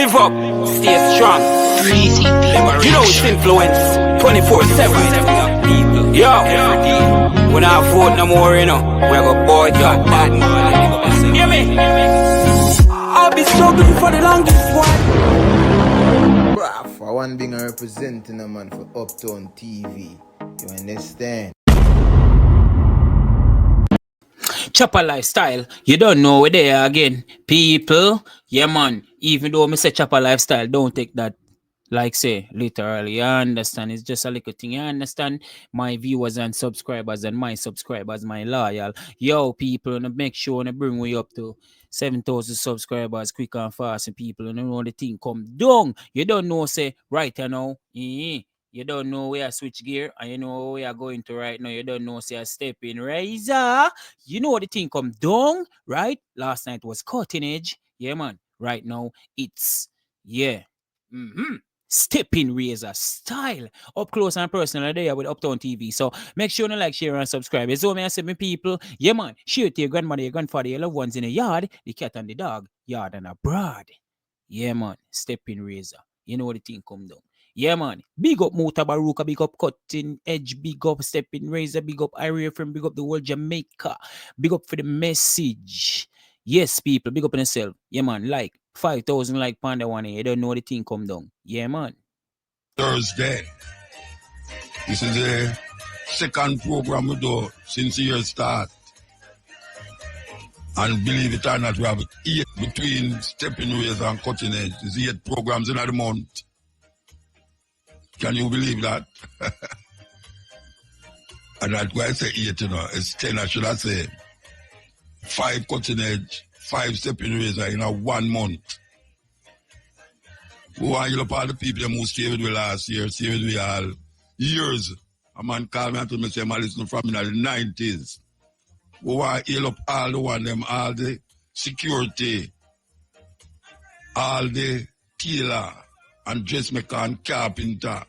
Live up, stay strong. You know it's influence 24/7. Yo, when I vote no more, you know, we go boy job that. Hear me? I'll be struggling for the longest one. Bruh, for one being representing a man for Uptown TV. You understand? Chopper lifestyle, you don't know where they are again. People, yeah man, even though I say chopper lifestyle, don't take that like say literally. You understand? It's just a little thing. You understand? My viewers and subscribers and my subscribers, my loyal. Yo, people, and make sure and bring we up to 7,000 subscribers quick and fast, and people, and you know the thing come down. You don't know, say right now. You don't know where I switch gear, and you know where I'm going to right now. You don't know, say I step in razor. You know the thing come down, right? Last night was cutting edge. Yeah, man. Right now, it's, yeah. Steppin razor style. Up close and personal there with Uptown TV. So make sure you like, share, and subscribe. It's all me I say, me people. Yeah, man. Share it to your grandmother, your grandfather, your loved ones in the yard, the cat and the dog, yard and abroad. Yeah, man. Steppin razor. You know the thing come down. Yeah, man. Big up Mutabaruka, big up Cutting Edge, big up Steppin razor, big up Area from, big up the whole Jamaica. Big up for the message. Yes, people, big up on yourself. Yeah, man. Like 5,000 like Panda one. You don't know the thing come down. Yeah, man. Thursday. This is the second program we do since the year start. And believe it or not, we have 8 between Stepping Razor and Cutting Edge. There's 8 programs in a month. Can you believe that? And that's why I say 8, you know. It's 10, I should have said. 5 Cutting Edge, 5 Stepping Razor in a 1 month. We want you up all the people who stayed with me last year, stayed with me all years. A man called me and told me, say, I'm listening from in the 90s. We want you up all the one them, all the security, all the tailor and dressmaker and carpenter.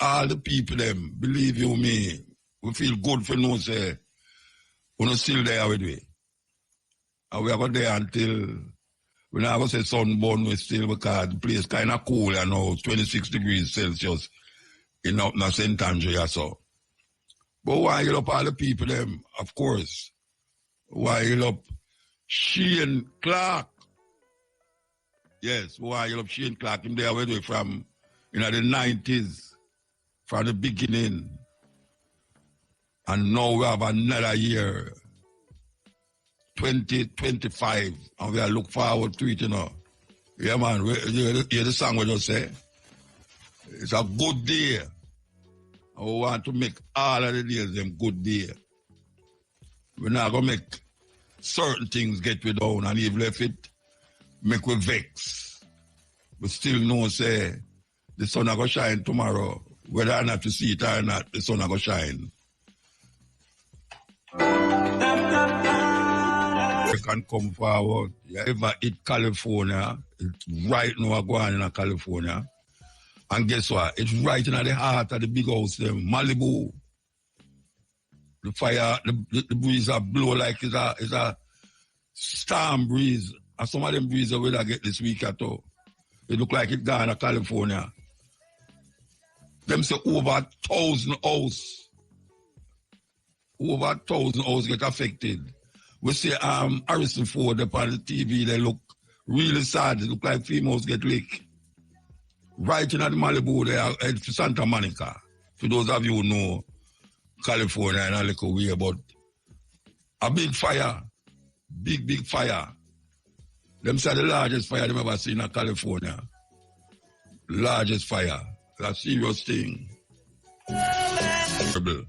All the people them, believe you me, we feel good for no say, we're not still there with me. And we are going there until, we're not going to say sunburn, we still, because the place kind of cool, you know, 26 degrees Celsius in St. Andrea, so. But why you up all the people them, of course. Why you up Shane Clark? Yes, why you up Shane Clark? Him there with me from, you know, the 90s, from the beginning. And now we have another year, 2025, and we are look forward to it, you know. Yeah, man, you hear the song we just say? It's a good day. And we want to make all of the days them good day. We're not going to make certain things get we down, and even if it make we vex. We still know, say, the sun is going to shine tomorrow. Whether or not you see it or not, the sun is going to shine. You can come forward. You ever hit California, it's right now going in California. And guess what? It's right in the heart of the big house, them, Malibu. The fire, the breeze are blow like it's a storm breeze. And some of them breezes will get this week at all. It look like it gone to California. Them say over 1,000 house. Over 1,000 house get affected. We see Harrison Ford upon the TV, they look really sad. It look like females get licked. Right in the Malibu there, it's Santa Monica. For those of you who know California in a little way, but a big fire, big fire. Them say the largest fire they've ever seen in California. Largest fire. That's a serious thing. Terrible.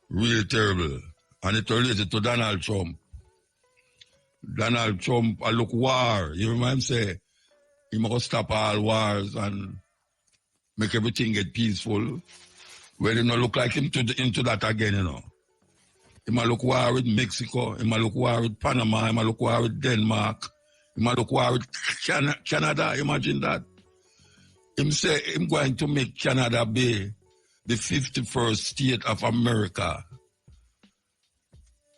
Really terrible. And it related to Donald Trump. Donald Trump, I look war. You remember him say, he must stop all wars and make everything get peaceful. Well, it don't look like him into that again, you know. He might look war with Mexico, he might look war with Panama, he might look war with Denmark, he might look war with Canada, imagine that. Him say him going to make Canada be the 51st state of America.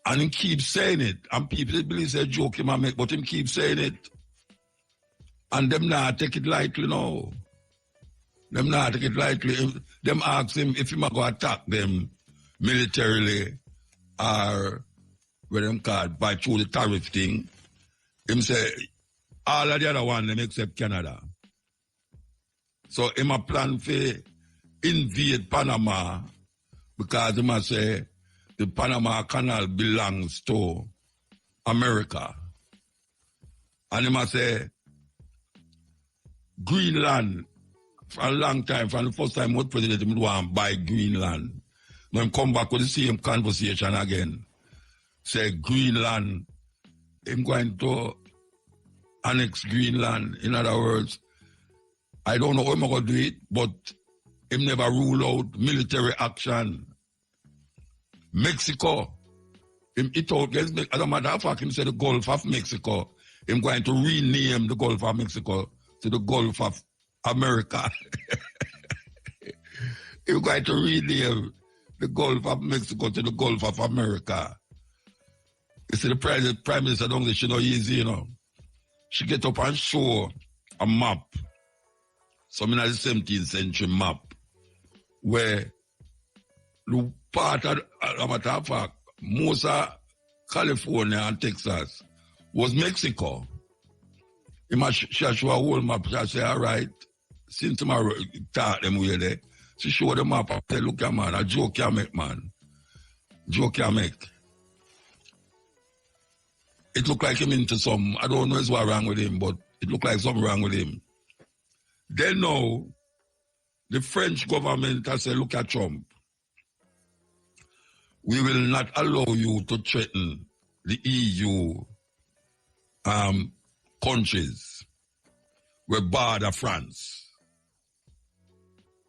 And he keeps saying it. And people believe it's a joke he might make, but him keep saying it. And them not take it lightly now. Them not take it lightly. Them ask him if he might go attack them militarily or what them called by through the tariff thing. Him say all of the other one them except Canada. So him a plan for invade Panama because him a say the Panama Canal belongs to America. And him a say Greenland for a long time, from the first time what president would want to buy Greenland. When come back with the same conversation again. Say Greenland, him going to annex Greenland. In other words, I don't know how I'm going to do it, but him never rule out military action. Mexico, him it out, as a matter of fact, him said the Gulf of Mexico. Him going to rename the Gulf of Mexico to the Gulf of America. Him going to rename the Gulf of Mexico to the Gulf of America. You see, the Prime Minister don't say she know easy, you know. She get up and show a map, some in the 17th century map, where the part of matter of fact, most of California and Texas was Mexico. She show a whole map. She say, all right, since tomorrow talk them way there. She show the map and say, look at man, a joke can make, man. Joke can make. It look like him into some, I don't know what's wrong with him, but it look like something wrong with him. Then now, the French government has said, look at Trump. We will not allow you to threaten the EU countries where border France.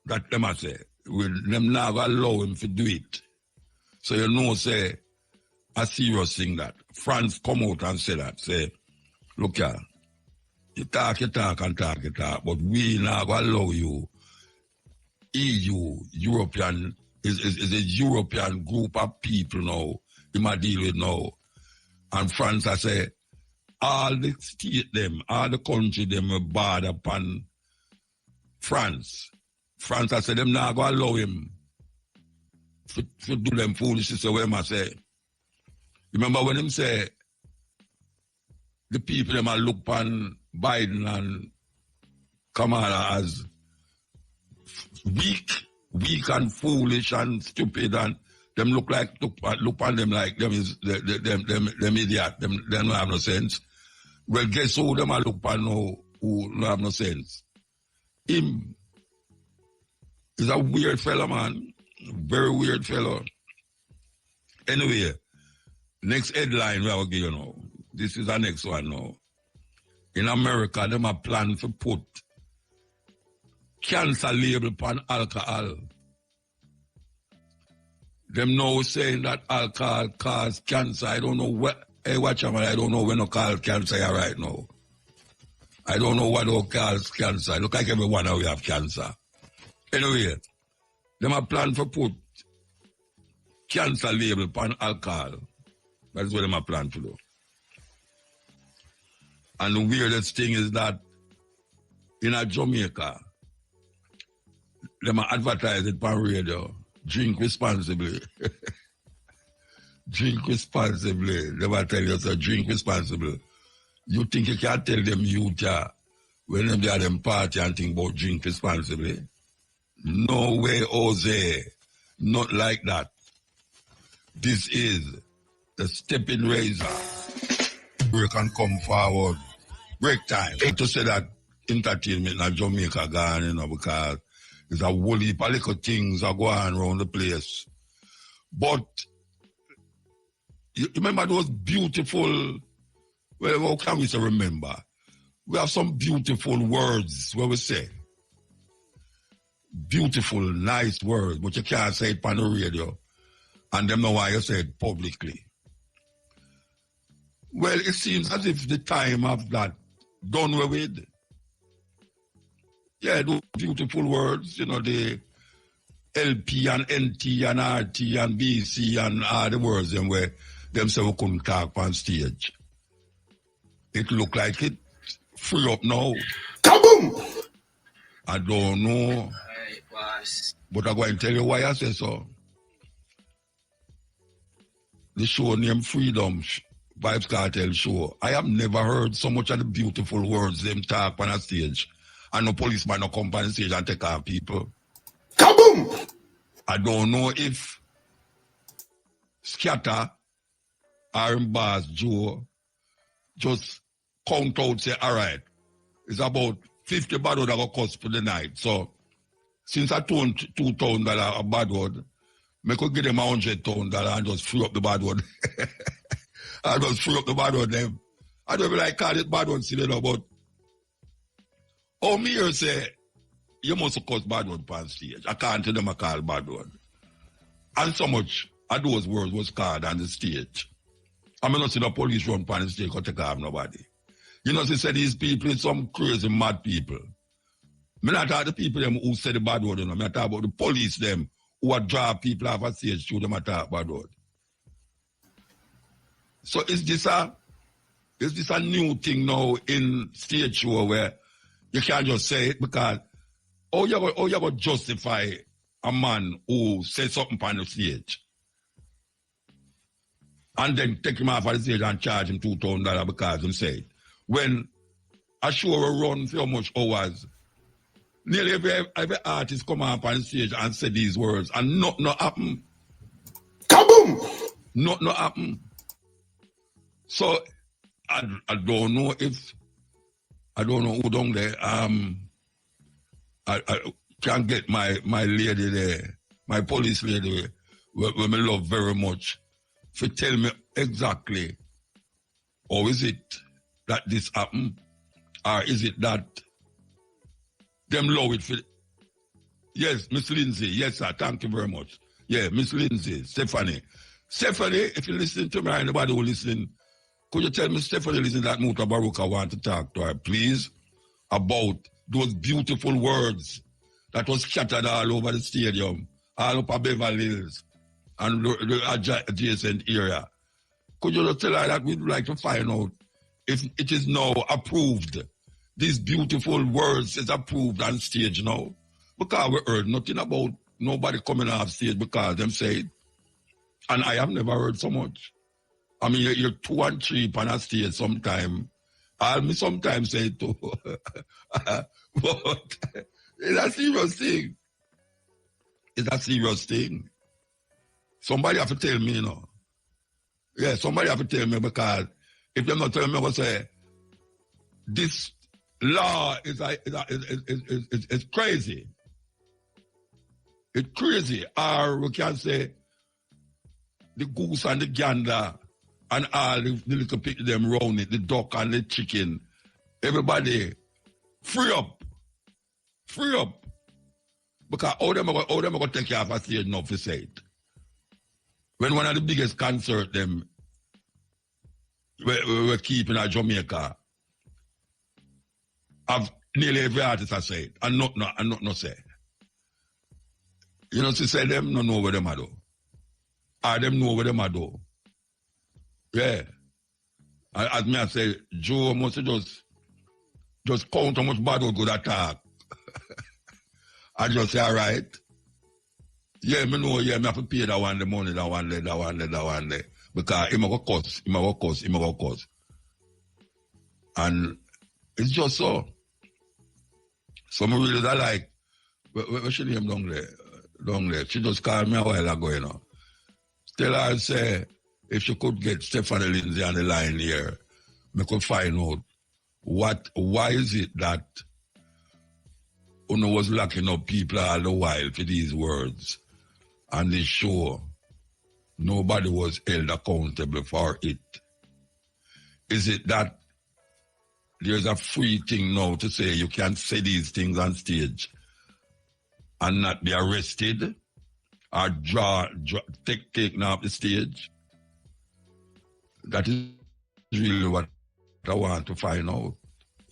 That them I say. Them never allow him to do it. So you know, say, a serious thing that. France come out and say that. Say, look here, you talk, but we not allow you. EU, European, is a European group of people now, you might deal with now. And France, I say, all the state them, all the country them are bad upon France. France, I say, them not going to allow him to do them foolishness. So what I say, remember when him say, the people them are look upon Biden and Kamala as weak and foolish and stupid, and them look upon them like them is them idiot, them don't have no sense. Well, guess who them are look upon now who don't have no sense? Him is a weird fellow, man. Very weird fellow. Anyway, next headline we will give you now. This is the next one now. In America, them are planning to put cancer label upon alcohol. Them now saying that alcohol cause cancer. I don't know what. Hey, watch out, man. I don't know when to call cancer here right now. I don't know what to call cancer. Look like everyone now we have cancer. Anyway, them are planning to put cancer label upon alcohol. That's what them are planning to do. And the weirdest thing is that in Jamaica, them are advertising upon radio. Drink responsibly. Drink responsibly. They will tell you, so drink responsibly. You think you can tell them youth when they are them party and think about drink responsibly? No way, Jose. Not like that. This is the Steppin razor. We can come forward. Break time. To say that entertainment in Jamaica gone, you know, because there's a whole heap of little things are going around the place. But you remember those beautiful, well, how can we say remember? We have some beautiful words where we say. Beautiful, nice words, but you can't say it on the radio. And them know why you say it publicly. Well, it seems as if the time of that done away with. Yeah, those beautiful words, you know, the LP and NT and RT and BC and all the words them where them say we couldn't talk on stage. It looked like it free up now. Kaboom! I don't know. But I'm going to tell you why I say so. The show named Freedom, Vibes Cartel Show. I have never heard so much of the beautiful words them talk on a stage. And no policeman no come on the stage and take off people. Kaboom! I don't know if Scatter or Boss Joe just count out, say, all right, it's about 50 bad word I got cost for the night. So, since I turned $2,000 a bad word, I could give them $100,000 and just free up the bad word. I just free up the bad word them. I don't really like call it bad word, you know, but oh, me here say, you must cost bad word on stage. I can't tell them I call bad word. And so much of those words was called on the stage. I'm not see the police run on the stage because they can't have nobody. You know, they say these people is some crazy mad people. I'm not talking the people them who say the bad word, you know. I'm talking about the police them who are draw people off a stage through them attack bad word. So is this a new thing now in stage show where you can't just say it because you go justify a man who says something on the stage and then take him off of the stage and charge him $2,000 because he said when a show will run for how much hours, nearly every artist come up on the stage and say these words and nothing happen. Kaboom! Nothing happen. So I don't know who down there. I can't get my lady there, my police lady, where I love very much, to tell me exactly how is it that this happened, or is it that them love it for. Yes, Miss Lindsay. Yes, sir. Thank you very much. Yeah, Miss Lindsay, Stephanie. Stephanie, if you listen to me, anybody who listen, could you tell me Stephanie listen that Mutabaruka want to talk to her, please, about those beautiful words that was scattered all over the stadium, all over Beverly Hills and the adjacent area. Could you just tell her that we'd like to find out if it is now approved? These beautiful words is approved on stage now. Because we heard nothing about nobody coming off stage because them say it. And I have never heard so much. I mean, you're 2 and 3 on a stage sometime. I'll sometimes say it too. But it's a serious thing. It's a serious thing. Somebody have to tell me, you know. Yeah, somebody have to tell me because if they're not telling me, I will say, this law is crazy. It's crazy. Or we can say, the goose and the gander and all the little people them round it, the duck and the chicken. Everybody, free up. Free up. Because how them are going to take care of a stage enough to say it. When one of the biggest concerts them we're keeping at Jamaica, have nearly every artist I say it, and not say. You know, to say them no know where them are do. Or them know where them are do. Yeah. As me I say, Joe must just count how much bad or good attack. I just say, all right. Yeah, me know, yeah, me have to pay that one, the money, that one there. Because he go cost. And it's just so. So me really like, what she name down there? She just called me a while ago, you know. Tell her, say, if she could get Stephanie Lindsay on the line here, we could find out why is it that Uno was locking up people all the while for these words and this show. Nobody was held accountable for it. Is it that there's a free thing now to say you can say these things on stage and not be arrested or taken off the stage? That is really what I want to find out.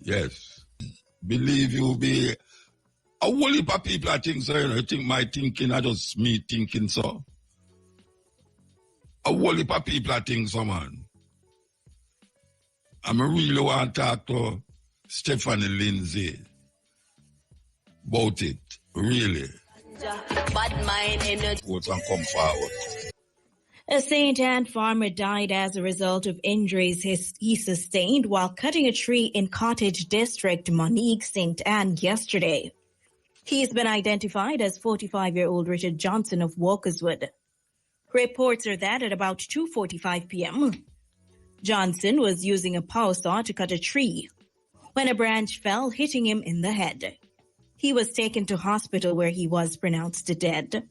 Yes. Believe you be a whole heap of people I think so, you know, you think my thinking are just me thinking so. A whole heap of people I think so, man. I really want to talk to Stephanie Lindsay about it, really. Bad mind energy. Vote and come forward. A St. Anne farmer died as a result of injuries he sustained while cutting a tree in Cottage District, Monique, St. Anne yesterday. He's been identified as 45-year-old Richard Johnson of Walkerswood. Reports are that at about 2:45 p.m., Johnson was using a power saw to cut a tree when a branch fell, hitting him in the head. He was taken to hospital where he was pronounced dead.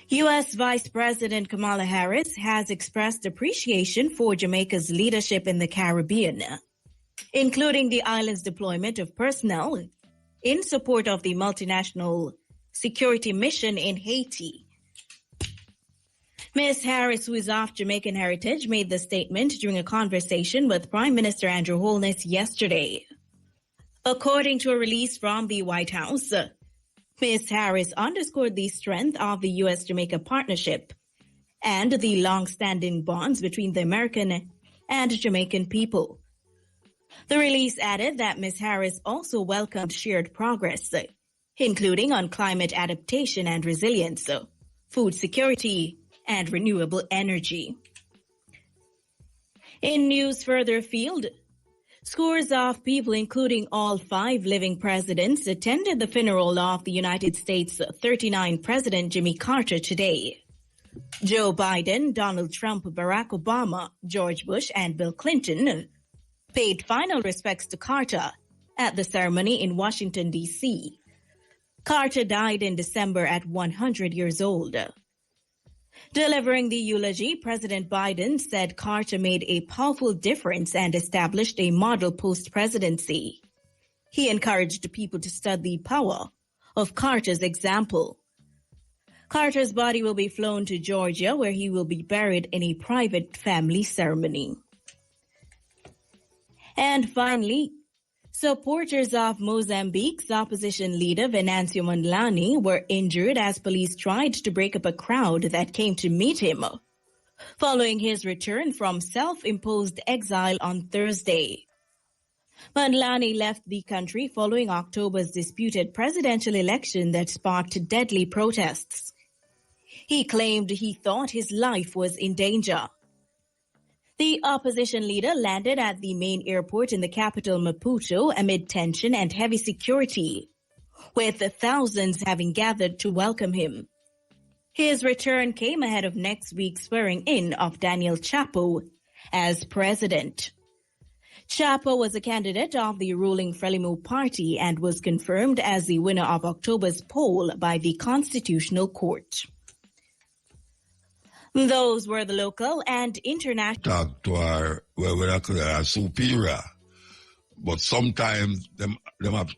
U.S. Vice President Kamala Harris has expressed appreciation for Jamaica's leadership in the Caribbean, including the island's deployment of personnel in support of the multinational security mission in Haiti. Ms. Harris, who is of Jamaican heritage, made the statement during a conversation with Prime Minister Andrew Holness yesterday. According to a release from the White House, Ms. Harris underscored the strength of the U.S.-Jamaica partnership and the long-standing bonds between the American and Jamaican people. The release added that Ms. Harris also welcomed shared progress, including on climate adaptation and resilience, food security, and renewable energy. In news further afield, scores of people, including all 5 living presidents, attended the funeral of the United States' 39th President Jimmy Carter today. Joe Biden, Donald Trump, Barack Obama, George Bush, and Bill Clinton paid final respects to Carter at the ceremony in Washington, D.C. Carter died in December at 100 years old. Delivering the eulogy, President Biden said Carter made a powerful difference and established a model post-presidency. He encouraged people to study the power of Carter's example. Carter's body will be flown to Georgia, where he will be buried in a private family ceremony. And finally, supporters of Mozambique's opposition leader Venancio Mondlane were injured as police tried to break up a crowd that came to meet him following his return from self-imposed exile on Thursday. Mondlane left the country following October's disputed presidential election that sparked deadly protests. He claimed he thought his life was in danger. The opposition leader landed at the main airport in the capital Maputo amid tension and heavy security, with thousands having gathered to welcome him. His return came ahead of next week's swearing in of Daniel Chapo as president. Chapo was a candidate of the ruling Frelimo party and was confirmed as the winner of October's poll by the Constitutional Court. Those were the local and international. Talk to our superior, but sometimes them have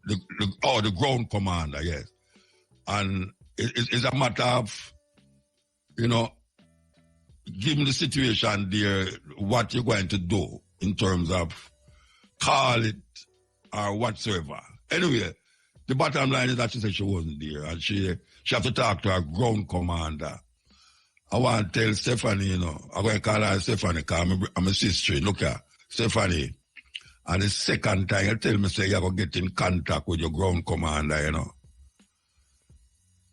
the ground commander, yes, and it's a matter of given the situation there, what you're going to do in terms of call it or whatsoever. Anyway, the bottom line is that she said she wasn't there, and she have to talk to her ground commander. I want to tell Stephanie, I'm going to call her Stephanie because I'm a sister. Look at Stephanie. And the second time you tell me, say, you're going to get in contact with your ground commander,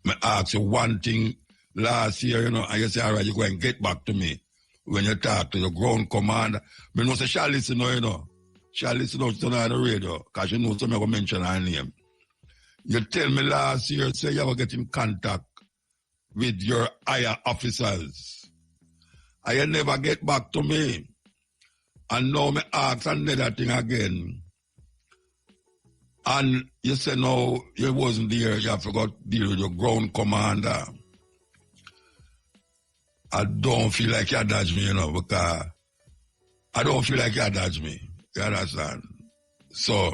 I asked you one thing last year, and you say, all right, you're going to get back to me when you talk to your ground commander. I know, say, she'll listen, She'll listen out on the radio because she knows something going to mention her name. You tell me last year, say, you're going to get in contact with your higher officers. And you never get back to me. And now me ask another thing again. And you say, no, you wasn't there, you have to go deal with your ground commander. I don't feel like you dodge me, because I don't feel like you dodge me. You understand? So,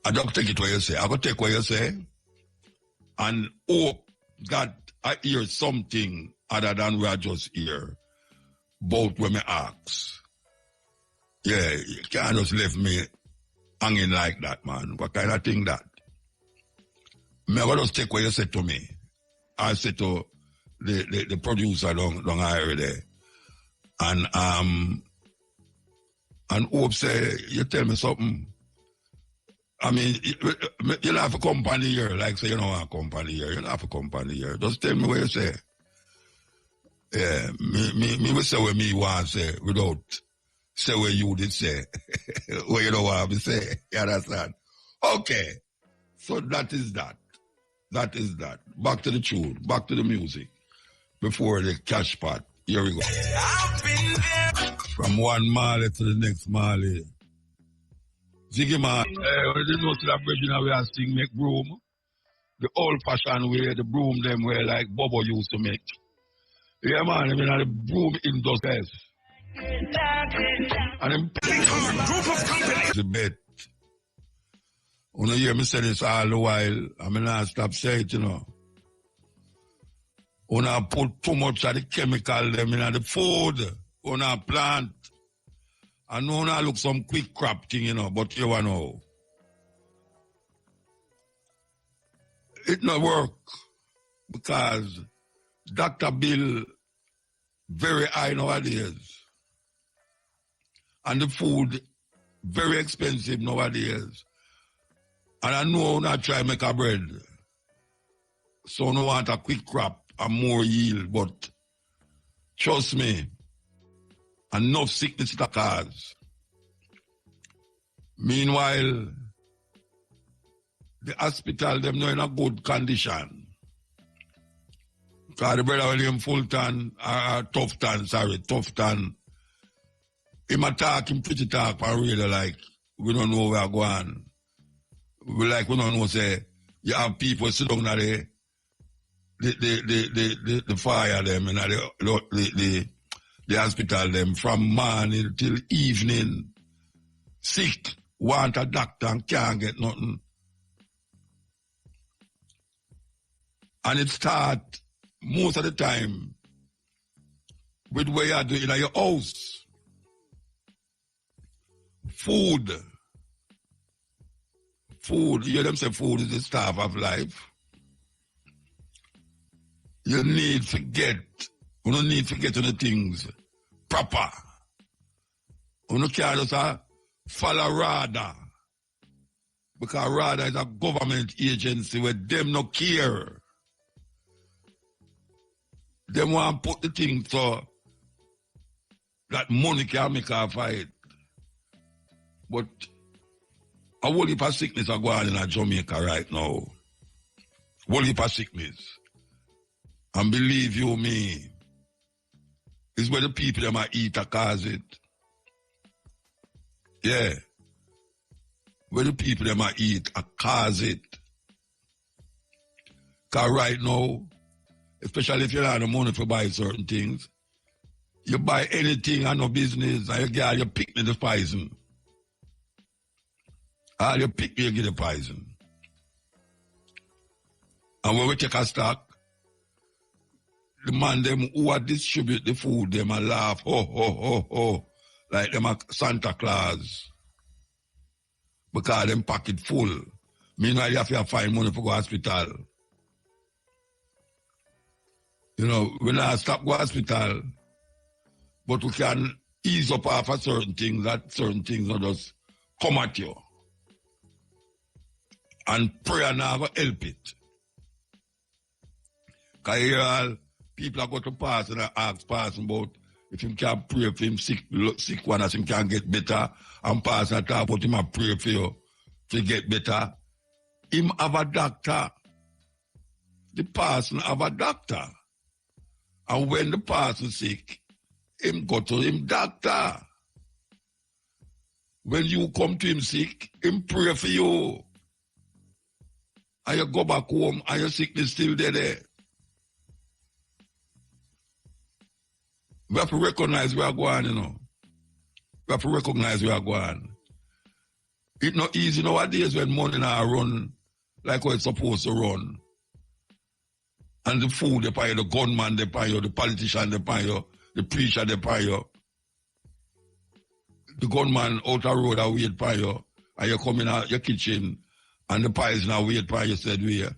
I don't take it what you say. I go take what you say and hope that I hear something other than what I just hear about when I ask. Yeah, you can't just leave me hanging like that, man. What kind of thing that? Me I just take what you said to me. I said to the producer down there. And And Hope say, you tell me something. I mean, you don't have a company here. Like say, you don't want a company here. You don't have a company here. Just tell me what you say. Yeah, me will say what me want to say without say what you did say. What you don't want to say. You understand? Okay. So that is that. That is that. Back to the tune. Back to the music. Before the cash pot. Here we go. From one Mali to the next Mali. Ziggy man, when you know to that bridge we are sing make broom. The old fashioned way, the broom them way like Bobo used to make. Yeah man, I mean the broom industry. And them group of companies. The bet. When you hear me say this all the while, I mean I stop saying it, you know. When I put too much of the chemical them in the food, when I plant. I know I look some quick crop thing, you know, but you know. It not work because Dr. Bill very high nowadays. And the food very expensive nowadays. And I know I try to make a bread. So I want a quick crop and more yield, but trust me, enough sickness to cause. Meanwhile, the hospital, them not in a good condition. Because the brother William Fulton, Tufton, him attack, him pretty talk, and really like, we don't know where we're going. We don't know, say, you have people sit down at the fire them, and the hospital them, from morning till evening, sick, want a doctor and can't get nothing. And it start most of the time with what you do in your house. Food. You hear them say food is the staff of life. You don't need to get on the things proper. You can't just follow RADA. Because RADA is a government agency where them no care. They want to put the thing so that money can make a fight. But a whole heap of sickness are going on in Jamaica right now. Whole heap of sickness. And believe you me, it's where the people that might eat a cause it. Yeah. Where the people that might eat a cause it. Because right now, especially if you don't have the money to buy certain things, you buy anything and no business, and you pick me the poison. All you pick me, you get the poison. And when we take a stock, the man them who are distribute the food, them a laugh, like them a Santa Claus. Because them pocket full. Meanwhile, you have to find money for go hospital. You know, we not stop go hospital, but we can ease up off of certain things, that certain things not just come at you. And prayer now will help it. Because here all people are going to pass and ask passing about if him can pray for him sick one as him can get better, and pass and talk about him and pray for you to get better. Him have a doctor. The person have a doctor. And when the person sick, him go to him doctor. When you come to him sick, him pray for you. And you go back home and your sickness still there. We have to recognize where we're going, you know. We have to recognize where we're going. It's not easy nowadays when money now run like how it's supposed to run. And the food they pay you, the gunman they pay you, the politician they pay you, the preacher they pay you. The gunman out the road that wait pay you, and you come in your kitchen and the pies now wait pay you said we here.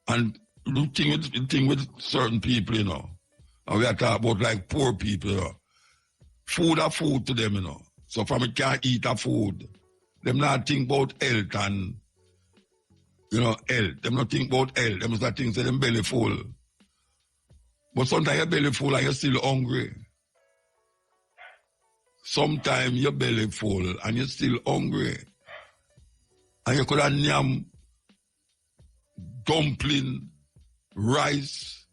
And the thing with certain people, you know, and we are talking about like poor people, you know. Food are food to them, So from it can't eat a food. Them not think about health and, health. Them not think about health. Them start think say them belly full. But sometimes your belly full and you're still hungry. Sometimes your belly full and you're still hungry. And you could have yam, dumpling, rice,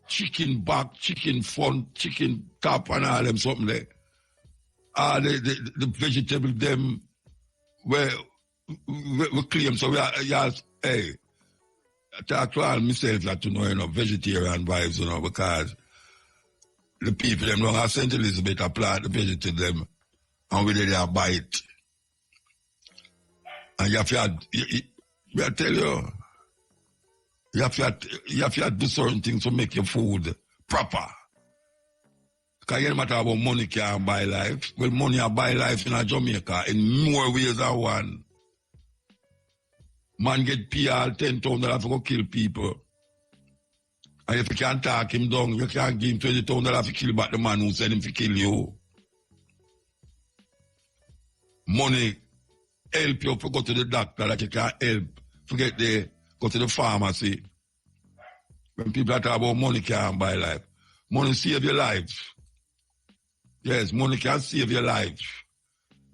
chicken back, chicken front, chicken top and all them something there. The vegetable them we claim, so we are, hey, I talk to all myself that vegetarian vibes, because the people them don't have St. Elizabeth apply the vegetable them and we they bite. And you have to tell you have to do certain things to make your food proper. Because you matter about money can buy life. Well, money can buy life in Jamaica in more ways than one. Man get PR $10,000 to go kill people. And if you can't talk him down, you can't give him $20,000 to kill back the man who sent him to kill you. Money help you to go to the doctor that you can't help. Forget go to the pharmacy. When people talk about money can't buy life. Money save your life. Yes, money can save your life.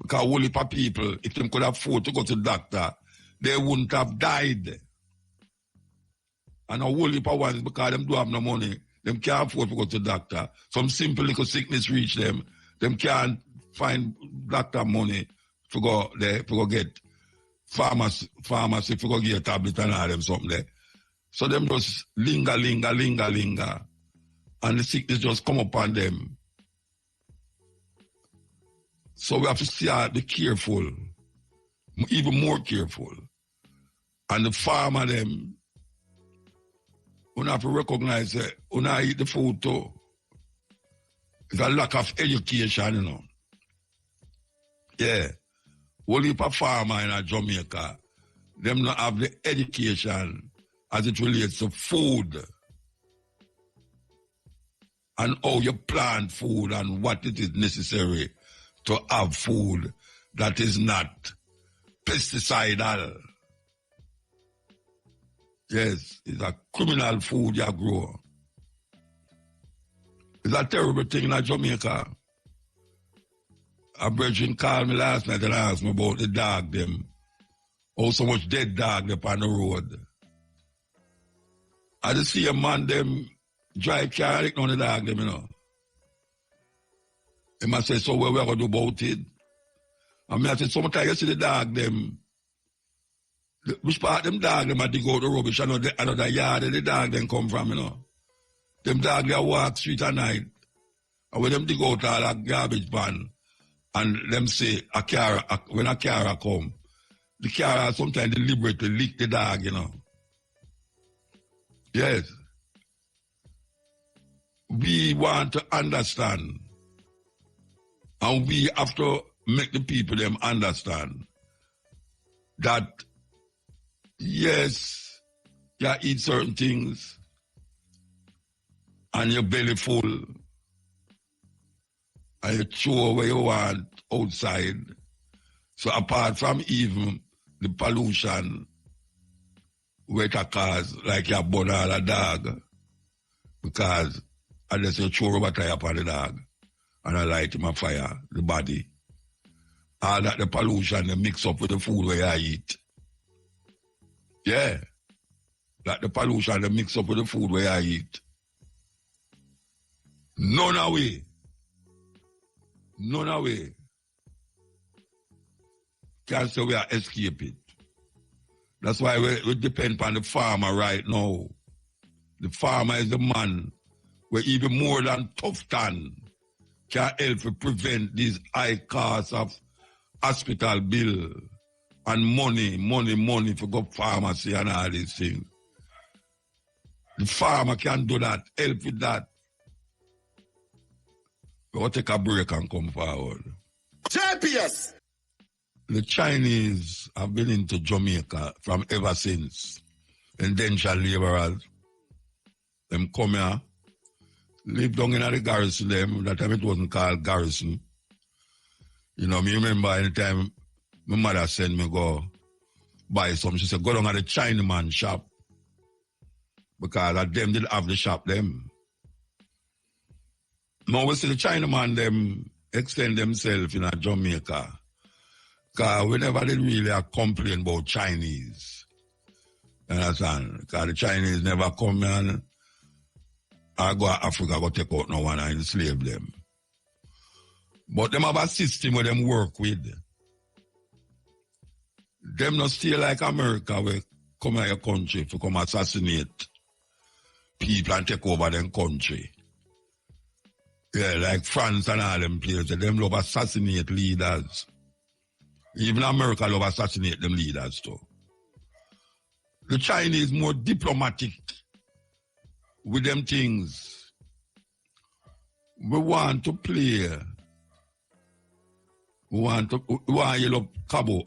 Because a whole heap of people, if they could afford to go to the doctor, they wouldn't have died. And a whole heap of ones, because them don't have no money, them can't afford to go to the doctor. Some simple little sickness reach them. Them can't find doctor money to go there, to go get pharmacy to go get a tablet and all them something there. So them just linger. And the sickness just come upon them. So we have to be careful, even more careful. And the farmer them, we have to recognize that when I eat the food too, it's a lack of education, Yeah. Only a farmer in Jamaica, them not have the education as it relates to food. And how you plant food and what it is necessary to have food that is not pesticidal. Yes, it's a criminal food you grow. It's a terrible thing in Jamaica. A brethren called me last night and asked me about the dog them. Oh, so much dead dog up on the road. I just see a man them drive car on the dog them, He must say, so what we going to do about it? And I said, sometimes you see the dog them, which part them dog them had to go to rubbish, another yard that the dog them come from, Them dog they walk street at night. And when them dig out all that garbage pan, and them say, when a car come, the car sometimes deliberately lick the dog, Yes. We want to understand. And we have to make the people them understand that, yes, you eat certain things and your belly full and you throw where you want outside. So apart from even the pollution where it cause, like you burn all a dog, because unless you throw rubber tire upon the dog and I light him a fire, the body, all that the pollution they mix up with the food where you eat. Yeah. That the pollution they mix up with the food where you eat. None away. Can't say we are escape it. That's why we depend on the farmer right now. The farmer is the man where even more than tough tan can help to prevent these high costs of hospital bill and money for go pharmacy and all these things. The farmer can do that, help with that. We'll take a break and come forward. JPS! The Chinese have been into Jamaica from ever since. Indentured laborers. Them come here, live down in the garrison them. That time it wasn't called garrison. You know, me remember anytime my mother sent me go buy some, she said, go down at the Chinaman shop. Because at them didn't have the shop them. Now we see the Chinaman them extend themselves in Jamaica. Because we never did really complain about Chinese. You understand? Because the Chinese never come and I go to Africa, go take out no one and enslave them. But them have a system where them work with. Them not stay like America where come to your country to come assassinate people and take over them country. Yeah, like France and all them places, them love assassinate leaders. Even America love assassinate them leaders too. The Chinese more diplomatic with them things. We want to play. We want yellow cabo.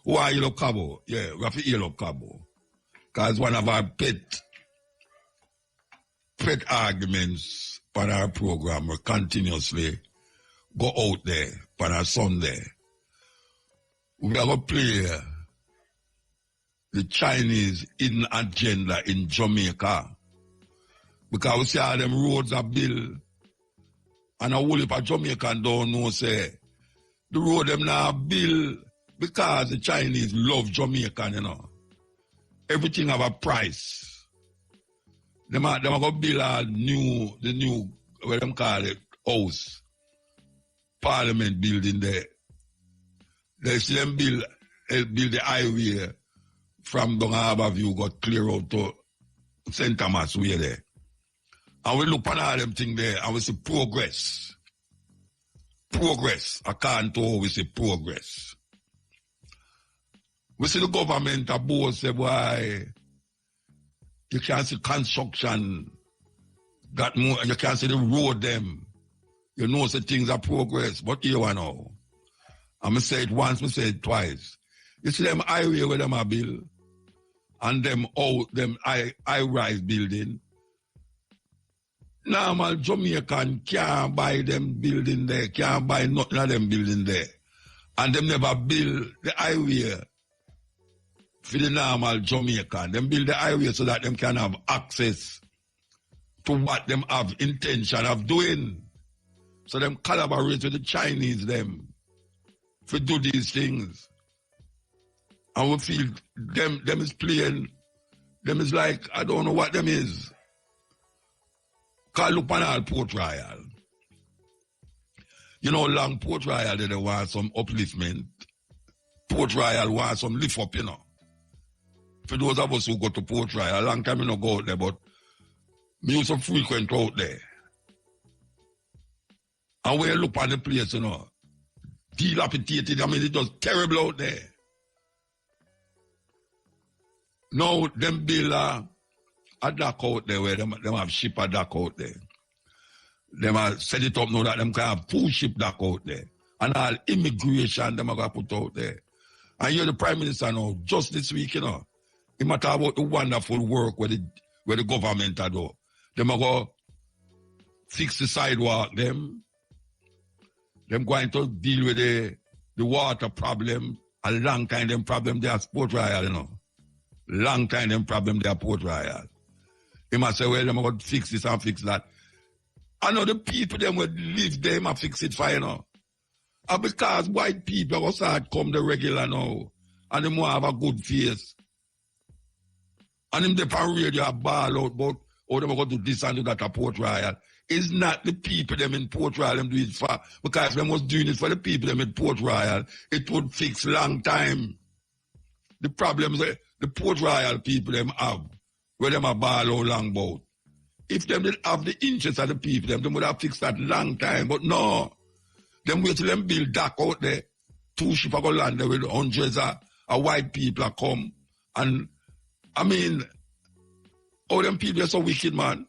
We want yellow cabo. Yeah, we have to yellow cabo. Because one of our pet arguments on our program, we continuously go out there on our Sunday. We are going to play the Chinese hidden agenda in Jamaica. Because we see how them roads are built. And a whole heap of Jamaican don't know, say, the road them now built because the Chinese love Jamaican, you know. Everything have a price. Them are going to build the new, what them call it, house, parliament building there. They see them build the highway from Down Harbour View, got clear out to St. Thomas way there. And we look at all them things there and we see progress. Progress. I can't tell we see progress. We see the government above say, why you can't see construction that more, you can't see the road them. You know say things are progress, but here we know. I'm say it once, I say it twice. You see them highway where them are built and them high-rise building. Normal Jamaican can't buy them building there, can't buy nothing of them building there. And them never build the highway for the normal Jamaican. Them build the highway so that them can have access to what them have intention of doing. So them collaborate with the Chinese them to do these things. And we feel them is playing, them is like, I don't know what them is. Call look on all Port Royal. You know, long Port Royal, they want some upliftment. Port Royal want some lift up, you know. For those of us who go to Port Royal, a long time you don't go out there, but me used to frequent out there. And when you look on the place, you know, dilapidated, I mean, it was terrible out there. Now, them build a dock out there where them have ship a dock out there. Them have set it up now that them can have 2 ship dock out there. And all immigration them are going to put out there. And you're the Prime Minister now, just this week, you know, he might talk about the wonderful work where the government are doing. Them are going to fix the sidewalk, them going to deal with the water problem. A long time them problem they are Port Royal, you know. Long time them problem they are Port Royal. He must say, well, them going to fix this and fix that. I know the people them will live there, and fix it for, you know. And because white people are going to start come the regular now, and them will have a good face. And them the on radio ball out about how them are going to do this and do that at Port Royal. It's not the people them in Port Royal them do it for, because if them was doing it for the people them in Port Royal, it would fix long time. The problems the Port Royal people them have, where them are ball out long about. If them didn't have the interest of the people, them would have fixed that long time. But no, them wait till them build dock out there. 2 ships are going to land there with hundreds of white people come. And, I mean, all them people are so wicked, man.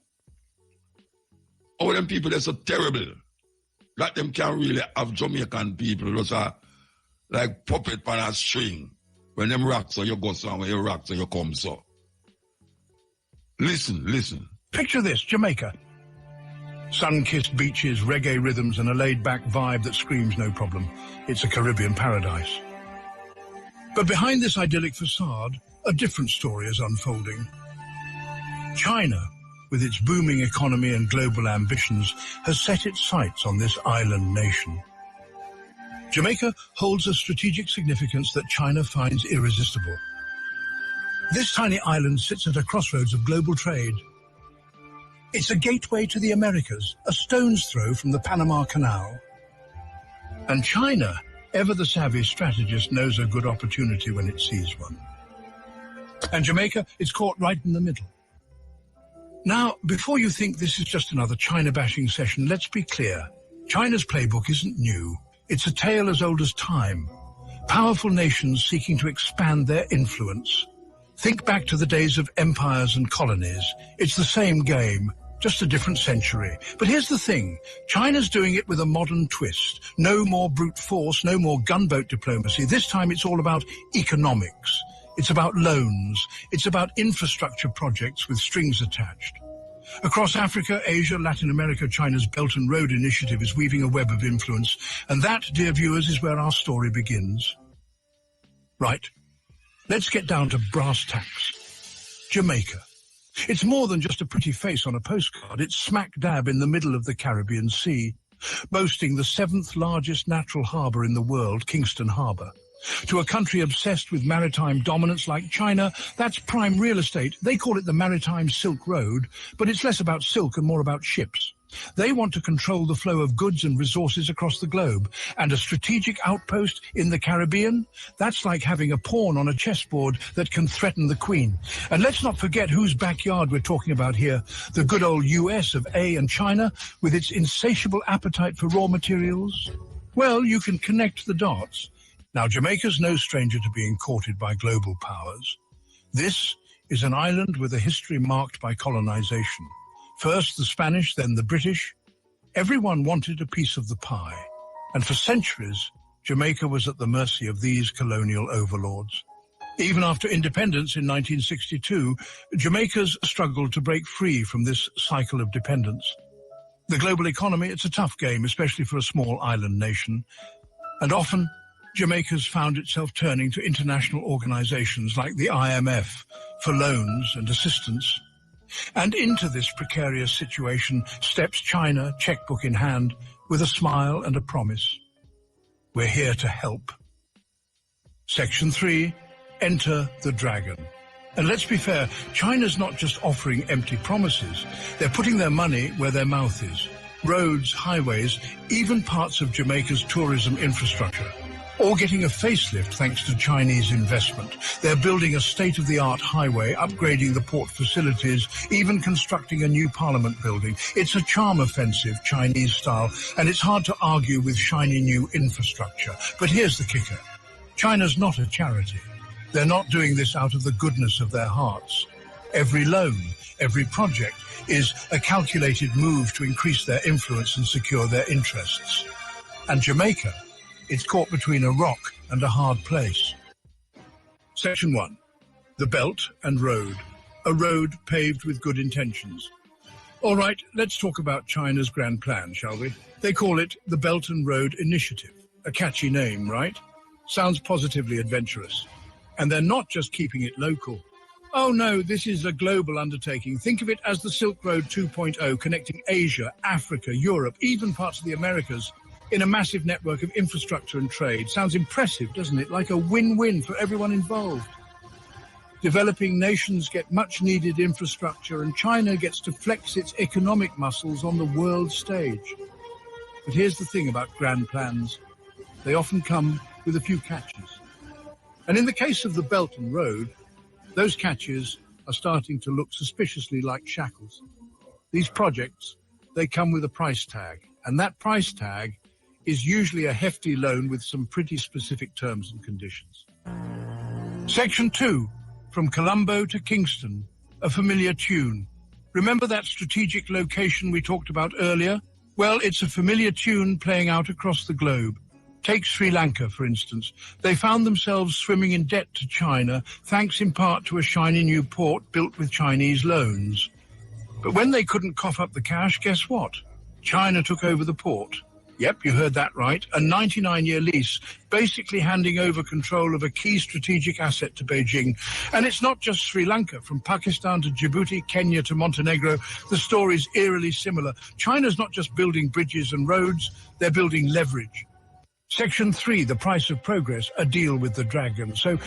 All them people are so terrible that them can't really have Jamaican people just like puppet on a string. When them rock so you go so, when you rock so you come so. Listen. Picture this, Jamaica. Sun-kissed beaches, reggae rhythms, and a laid-back vibe that screams no problem. It's a Caribbean paradise. But behind this idyllic facade, a different story is unfolding. China, with its booming economy and global ambitions, has set its sights on this island nation. Jamaica holds a strategic significance that China finds irresistible. This tiny island sits at a crossroads of global trade. It's a gateway to the Americas, a stone's throw from the Panama Canal. And China, ever the savvy strategist, knows a good opportunity when it sees one. And Jamaica is caught right in the middle. Now, before you think this is just another China-bashing session, let's be clear. China's playbook isn't new. It's a tale as old as time. Powerful nations seeking to expand their influence. Think back to the days of empires and colonies. It's the same game, just a different century. But here's the thing. China's doing it with a modern twist. No more brute force, no more gunboat diplomacy. This time it's all about economics. It's about loans. It's about infrastructure projects with strings attached. Across Africa, Asia, Latin America, China's Belt and Road Initiative is weaving a web of influence. And that, dear viewers, is where our story begins. Right. Let's get down to brass tacks. Jamaica. It's more than just a pretty face on a postcard. It's smack dab in the middle of the Caribbean Sea, boasting the 7th largest natural harbour in the world, Kingston Harbour. To a country obsessed with maritime dominance like China, that's prime real estate. They call it the Maritime Silk Road, but it's less about silk and more about ships. They want to control the flow of goods and resources across the globe. And a strategic outpost in the Caribbean? That's like having a pawn on a chessboard that can threaten the Queen. And let's not forget whose backyard we're talking about here. The good old US of A and China, with its insatiable appetite for raw materials. Well, you can connect the dots. Now, Jamaica's no stranger to being courted by global powers. This is an island with a history marked by colonization. First the Spanish, then the British. Everyone wanted a piece of the pie. And for centuries, Jamaica was at the mercy of these colonial overlords. Even after independence in 1962, Jamaica's struggled to break free from this cycle of dependence. The global economy, it's a tough game, especially for a small island nation. And often, Jamaica's found itself turning to international organizations like the IMF for loans and assistance. And into this precarious situation steps China, checkbook in hand, with a smile and a promise. We're here to help. Section 3, enter the dragon. And let's be fair, China's not just offering empty promises. They're putting their money where their mouth is. Roads, highways, even parts of Jamaica's tourism infrastructure. All getting a facelift thanks to Chinese investment. They're building a state-of-the-art highway, upgrading the port facilities, even constructing a new parliament building. It's a charm offensive, Chinese style, and it's hard to argue with shiny new infrastructure. But here's the kicker. China's not a charity. They're not doing this out of the goodness of their hearts. Every loan, every project is a calculated move to increase their influence and secure their interests. And Jamaica, it's caught between a rock and a hard place. Section 1. The Belt and Road. A road paved with good intentions. All right, let's talk about China's grand plan, shall we? They call it the Belt and Road Initiative. A catchy name, right? Sounds positively adventurous. And they're not just keeping it local. Oh no, this is a global undertaking. Think of it as the Silk Road 2.0, connecting Asia, Africa, Europe, even parts of the Americas, in a massive network of infrastructure and trade. Sounds impressive, doesn't it? Like a win-win for everyone involved. Developing nations get much-needed infrastructure, and China gets to flex its economic muscles on the world stage. But here's the thing about grand plans. They often come with a few catches. And in the case of the Belt and Road, those catches are starting to look suspiciously like shackles. These projects, they come with a price tag, and that price tag is usually a hefty loan with some pretty specific terms and conditions. Section 2, from Colombo to Kingston, a familiar tune. Remember that strategic location we talked about earlier? Well, it's a familiar tune playing out across the globe. Take Sri Lanka, for instance. They found themselves swimming in debt to China, thanks in part to a shiny new port built with Chinese loans. But when they couldn't cough up the cash, guess what? China took over the port. Yep, you heard that right. A 99-year lease, basically handing over control of a key strategic asset to Beijing. And it's not just Sri Lanka. From Pakistan to Djibouti, Kenya to Montenegro, the story's eerily similar. China's not just building bridges and roads, they're building leverage. Section 3, the price of progress, a deal with the dragon. So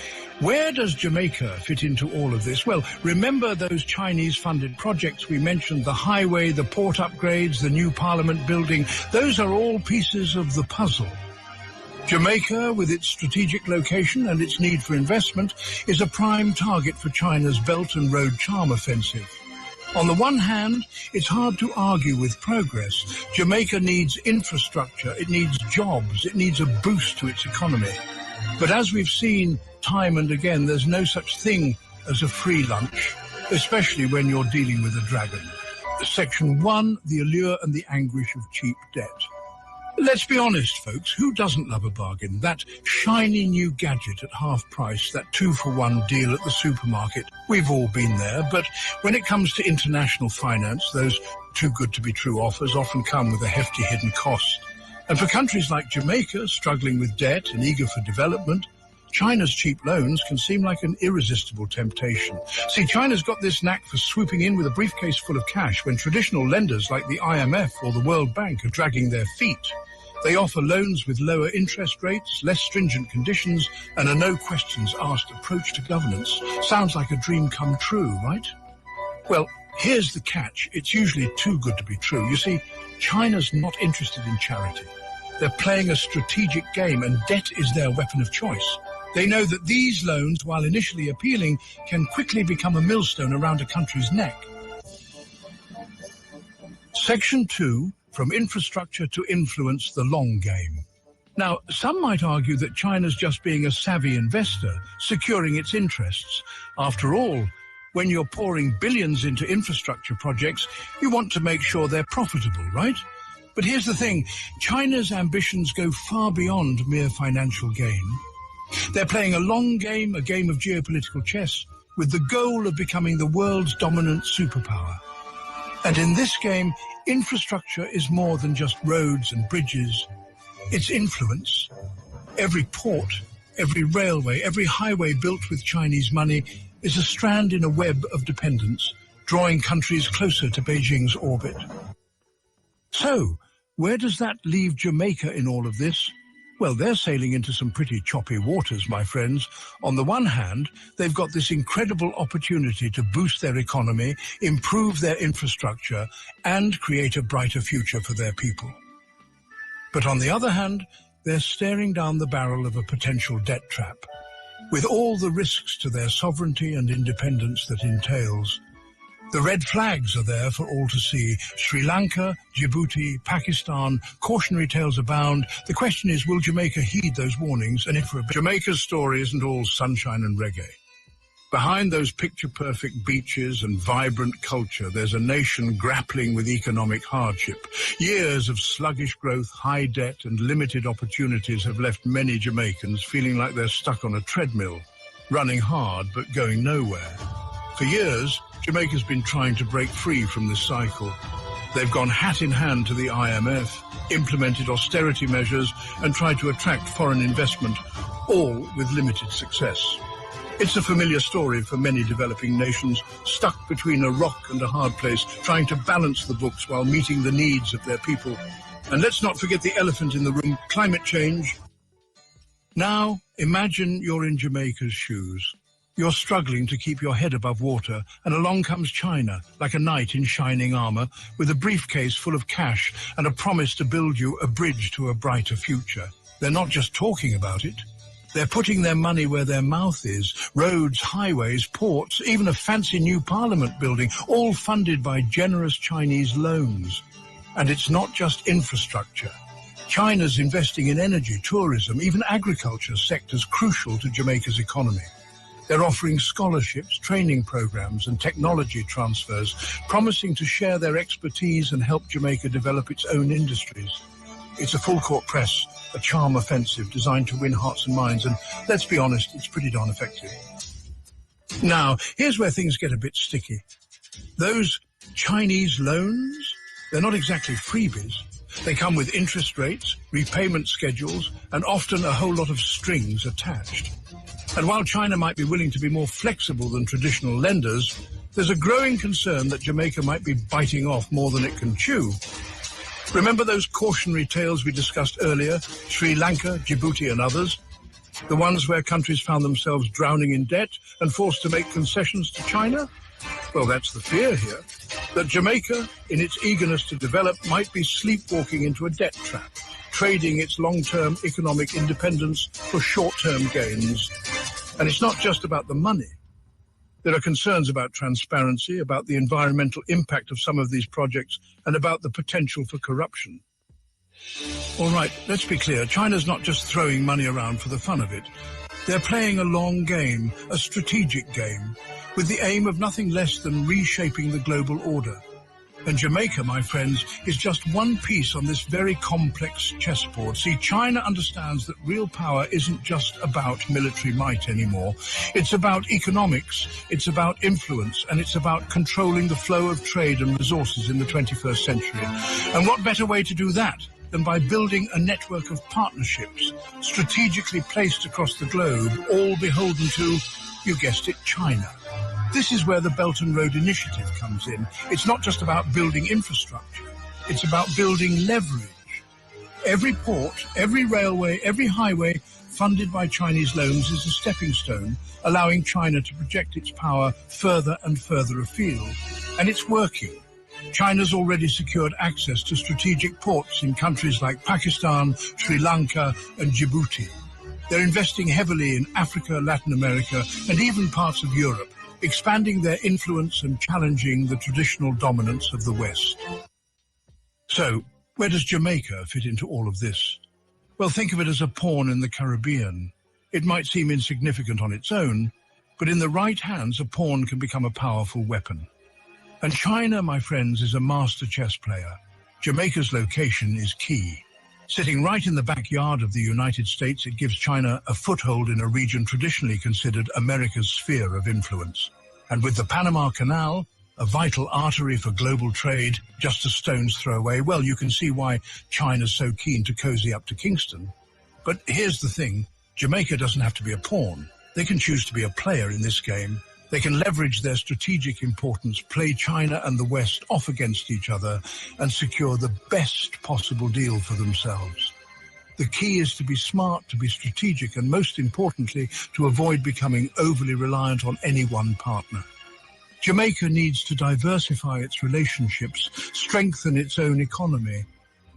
where does Jamaica fit into all of this? Well, remember those Chinese-funded projects we mentioned, the highway, the port upgrades, the new parliament building. Those are all pieces of the puzzle. Jamaica, with its strategic location and its need for investment, is a prime target for China's Belt and Road Charm offensive. On the one hand, it's hard to argue with progress. Jamaica needs infrastructure, it needs jobs, it needs a boost to its economy. But as we've seen time and again, there's no such thing as a free lunch, especially when you're dealing with a dragon. Section 1, the allure and the anguish of cheap debt. Let's be honest, folks, who doesn't love a bargain? That shiny new gadget at half price, that 2-for-1 deal at the supermarket. We've all been there, but when it comes to international finance, those too-good-to-be-true offers often come with a hefty hidden cost. And for countries like Jamaica, struggling with debt and eager for development, China's cheap loans can seem like an irresistible temptation. See, China's got this knack for swooping in with a briefcase full of cash when traditional lenders like the IMF or the World Bank are dragging their feet. They offer loans with lower interest rates, less stringent conditions, and a no-questions-asked approach to governance. Sounds like a dream come true, right? Well, here's the catch. It's usually too good to be true. You see, China's not interested in charity. They're playing a strategic game, and debt is their weapon of choice. They know that these loans, while initially appealing, can quickly become a millstone around a country's neck. Section 2, from infrastructure to influence, the long game. Now, some might argue that China's just being a savvy investor, securing its interests. After all, when you're pouring billions into infrastructure projects, you want to make sure they're profitable, right? But here's the thing, China's ambitions go far beyond mere financial gain. They're playing a long game, a game of geopolitical chess, with the goal of becoming the world's dominant superpower. And in this game, infrastructure is more than just roads and bridges. It's influence. Every port, every railway, every highway built with Chinese money is a strand in a web of dependence, drawing countries closer to Beijing's orbit. So, where does that leave Jamaica in all of this? Well, they're sailing into some pretty choppy waters, my friends. On the one hand, they've got this incredible opportunity to boost their economy, improve their infrastructure, and create a brighter future for their people. But on the other hand, they're staring down the barrel of a potential debt trap, with all the risks to their sovereignty and independence that entails. The red flags are there for all to see. Sri Lanka, Djibouti, Pakistan, cautionary tales abound. The question is, will Jamaica heed those warnings? And if for a bit, Jamaica's story isn't all sunshine and reggae. Behind those picture-perfect beaches and vibrant culture, there's a nation grappling with economic hardship. Years of sluggish growth, high debt, and limited opportunities have left many Jamaicans feeling like they're stuck on a treadmill, running hard but going nowhere. For years, Jamaica's been trying to break free from this cycle. They've gone hat in hand to the IMF, implemented austerity measures, and tried to attract foreign investment, all with limited success. It's a familiar story for many developing nations, stuck between a rock and a hard place, trying to balance the books while meeting the needs of their people. And let's not forget the elephant in the room, climate change. Now, imagine you're in Jamaica's shoes. You're struggling to keep your head above water, and along comes China, like a knight in shining armor, with a briefcase full of cash and a promise to build you a bridge to a brighter future. They're not just talking about it. They're putting their money where their mouth is. Roads, highways, ports, even a fancy new parliament building, all funded by generous Chinese loans. And it's not just infrastructure. China's investing in energy, tourism, even agriculture, sectors crucial to Jamaica's economy. They're offering scholarships, training programs, and technology transfers, promising to share their expertise and help Jamaica develop its own industries. It's a full-court press, a charm offensive designed to win hearts and minds, and let's be honest, it's pretty darn effective. Now, here's where things get a bit sticky. Those Chinese loans, They're not exactly freebies. They come with interest rates, repayment schedules, and often a whole lot of strings attached. And while China might be willing to be more flexible than traditional lenders, there's a growing concern that Jamaica might be biting off more than it can chew. Remember those cautionary tales we discussed earlier, Sri Lanka, Djibouti and others? The ones where countries found themselves drowning in debt and forced to make concessions to China? Well, that's the fear here, that Jamaica, in its eagerness to develop, might be sleepwalking into a debt trap, trading its long-term economic independence for short-term gains. And it's not just about the money. There are concerns about transparency, about the environmental impact of some of these projects, and about the potential for corruption. All right, let's be clear. China's not just throwing money around for the fun of it. They're playing a long game, a strategic game, with the aim of nothing less than reshaping the global order. And Jamaica, my friends, is just one piece on this very complex chessboard. See, China understands that real power isn't just about military might anymore. It's about economics, it's about influence, and it's about controlling the flow of trade and resources in the 21st century. And what better way to do that than by building a network of partnerships strategically placed across the globe, all beholden to, you guessed it, China. This is where the Belt and Road Initiative comes in. It's not just about building infrastructure. It's about building leverage. Every port, every railway, every highway funded by Chinese loans is a stepping stone, allowing China to project its power further and further afield. And it's working. China's already secured access to strategic ports in countries like Pakistan, Sri Lanka, and Djibouti. They're investing heavily in Africa, Latin America, and even parts of Europe, expanding their influence and challenging the traditional dominance of the West. So, where does Jamaica fit into all of this? Well, think of it as a pawn in the Caribbean. It might seem insignificant on its own, but in the right hands, a pawn can become a powerful weapon. And China, my friends, is a master chess player. Jamaica's location is key. Sitting right in the backyard of the United States, it gives China a foothold in a region traditionally considered America's sphere of influence. And with the Panama Canal, a vital artery for global trade, just a stone's throw away, well, you can see why China's so keen to cozy up to Kingston. But here's the thing, Jamaica doesn't have to be a pawn. They can choose to be a player in this game. They can leverage their strategic importance, play China and the West off against each other, and secure the best possible deal for themselves. The key is to be smart, to be strategic, and most importantly, to avoid becoming overly reliant on any one partner. Jamaica needs to diversify its relationships, strengthen its own economy,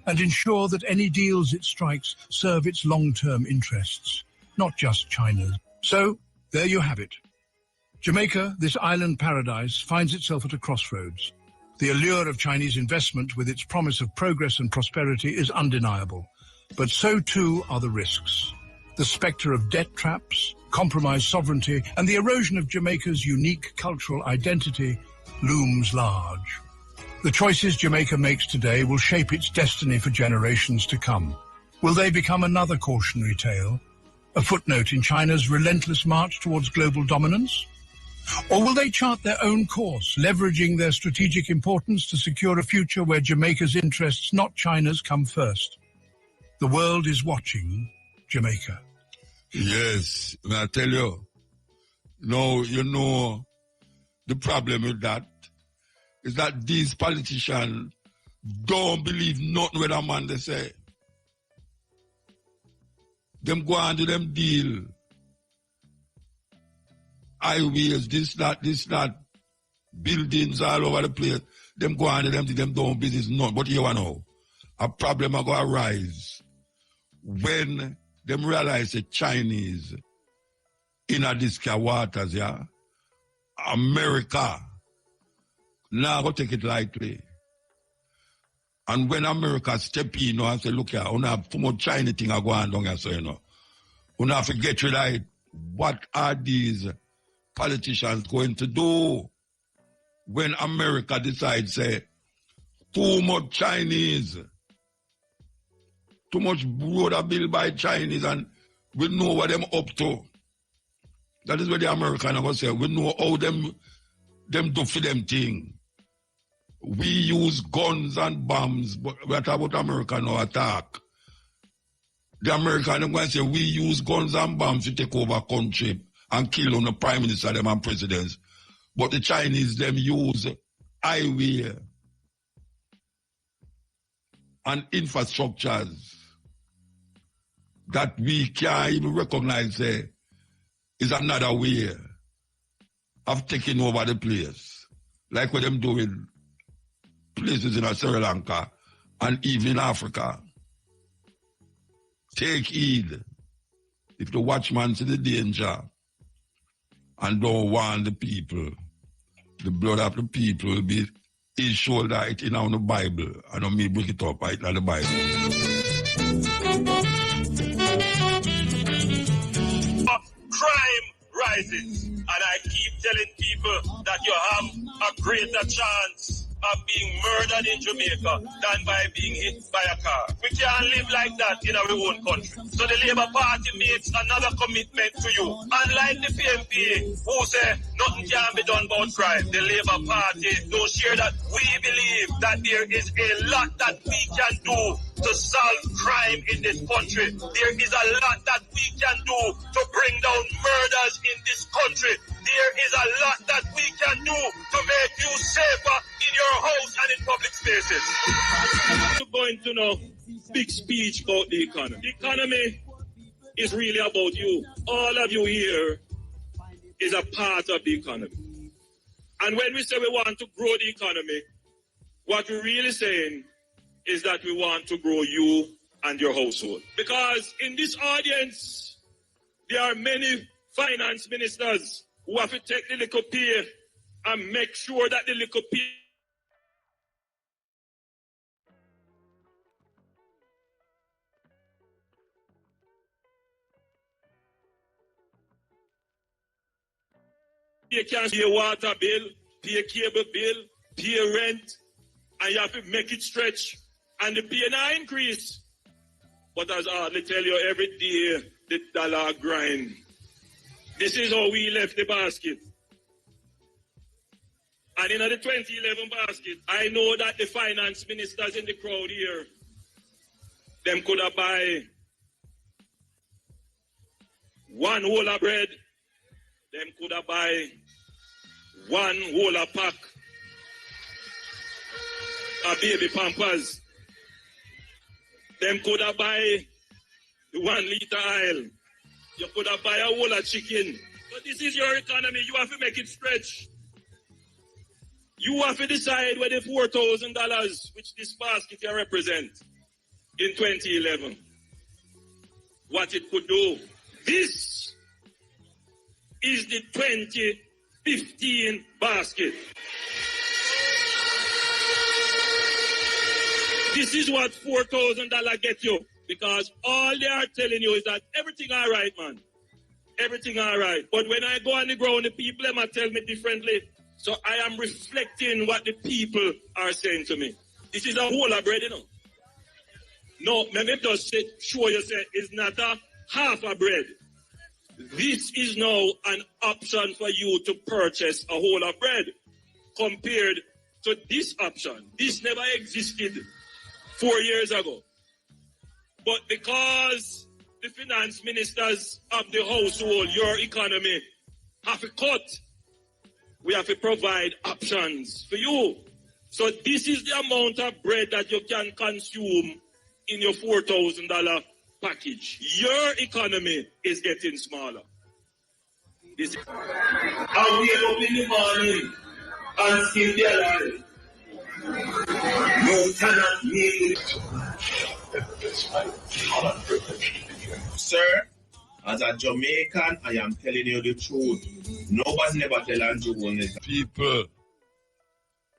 and ensure that any deals it strikes serve its long-term interests, not just China's. So, there you have it. Jamaica, this island paradise, finds itself at a crossroads. The allure of Chinese investment with its promise of progress and prosperity is undeniable. But so too are the risks. The spectre of debt traps, compromised sovereignty, and the erosion of Jamaica's unique cultural identity looms large. The choices Jamaica makes today will shape its destiny for generations to come. Will they become another cautionary tale? A footnote in China's relentless march towards global dominance? Or will they chart their own course, leveraging their strategic importance to secure a future where Jamaica's interests, not China's, come first? The world is watching Jamaica. Yes, and I tell you, no, you know, the problem with that is that these politicians don't believe nothing with a man they say. Them go on to them deal. Highways, this, that, buildings all over the place. Them go on to them don't business none. But you know, a problem are going to arise when them realize the Chinese in a this waters, yeah, America now go take it lightly. And when America step in and say, look here, we have too much China thing are going on here, so you know. We have to get rid of it. What are these politicians going to do when America decides, say, too much Chinese, too much road are built by Chinese, and we know what them up to. That is what the Americans are going to say. We know how them do for them thing. We use guns and bombs, but we're talking about America now attack. The American, them going to say, we use guns and bombs to take over country and kill on the prime minister them and presidents. But the Chinese, them use highway and infrastructures that we can't even recognize is another way of taking over the place. Like what them doing places in Sri Lanka and even Africa. Take heed. If the watchman see the danger and don't warn the people, the blood of the people will be his shoulder, it in on the Bible. I don't mean bring it up, right? Not the Bible. Crime rises, and I keep telling people that you have a greater chance of being murdered in Jamaica than by being hit by a car. We can't live like that in our own country. So the Labour Party makes another commitment to you. Unlike the PMP, who say nothing can be done about crime, the Labour Party don't share that. We believe that there is a lot that we can do to solve crime in this country. There is a lot that we can do to bring down murders in this country. There is a lot that we can do to make you safer in your house and in public spaces. You're going to know big speech about the economy. The economy is really about you. All of you here is a part of the economy. And when we say we want to grow the economy, what we're really saying is that we want to grow you and your household. Because in this audience, there are many finance ministers who have to take the little pay and make sure that the little pay you can pay a water bill, pay a cable bill, pay rent, and you have to make it stretch. And the pay now increase. But as I tell you, every day the dollar grind. This is how we left the basket. And in the 2011 basket, I know that the finance ministers in the crowd here, them could have buy one whole of bread, them could have buy one whole of pack of baby pampers. Them could have buy the 1 liter oil. You could have buy a whole of chicken. But this is your economy. You have to make it stretch. You have to decide whether $4,000, which this basket here represent in 2011, what it could do. This is the 2015 basket. This is what $4,000 get you. Because all they are telling you is that everything all right, man. Everything all right. But when I go on the ground, the people them tell me differently. So I am reflecting what the people are saying to me. This is a whole of bread, you know. No, maybe just show you say it's not a half a bread. This is now an option for you to purchase a whole of bread compared to this option. This never existed 4 years ago. But because the finance ministers of the household, your economy, have to cut, we have to provide options for you. So this is the amount of bread that you can consume in your $4,000 package. Your economy is getting smaller. I wake up in the morning and still be alive. You cannot make it. Sir, as a Jamaican, I am telling you the truth. Nobody never tell Andrew this. People,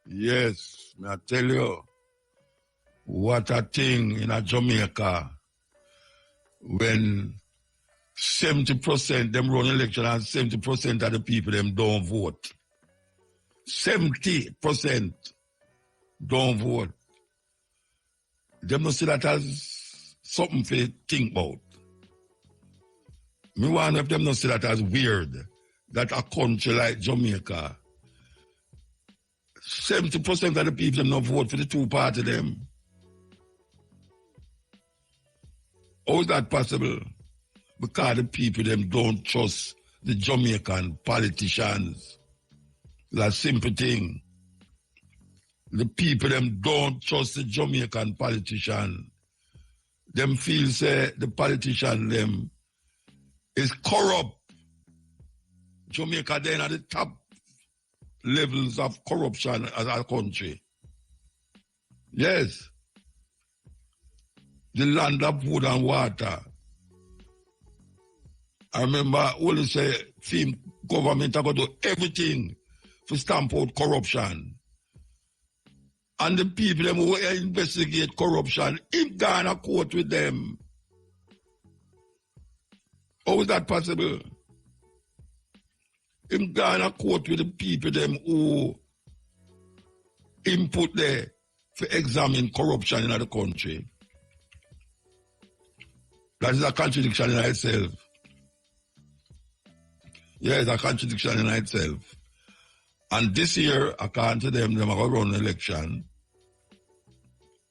yes, I tell you, what a thing in a Jamaica when 70% them run election and 70% of the people them don't vote. 70% don't vote. Them don't see that as something to think about. Me wonder if them don't see that as weird that a country like Jamaica 70% of the people them not vote for the two party them. How is that possible? Because the people them don't trust the Jamaican politicians. It's a simple thing. The people them don't trust the Jamaican politician. Them feel say the politician them is corrupt. Jamaica then at the top levels of corruption as a country. Yes. The land of wood and water. I remember only say government are going to do everything to stamp out corruption. And the people them who investigate corruption, him gone a court with them. How is that possible? Him gone a court with the people them who input there to examine corruption in the country. That is a contradiction in itself. Yeah, it's a contradiction in itself. And this year, according to them are going to run an election.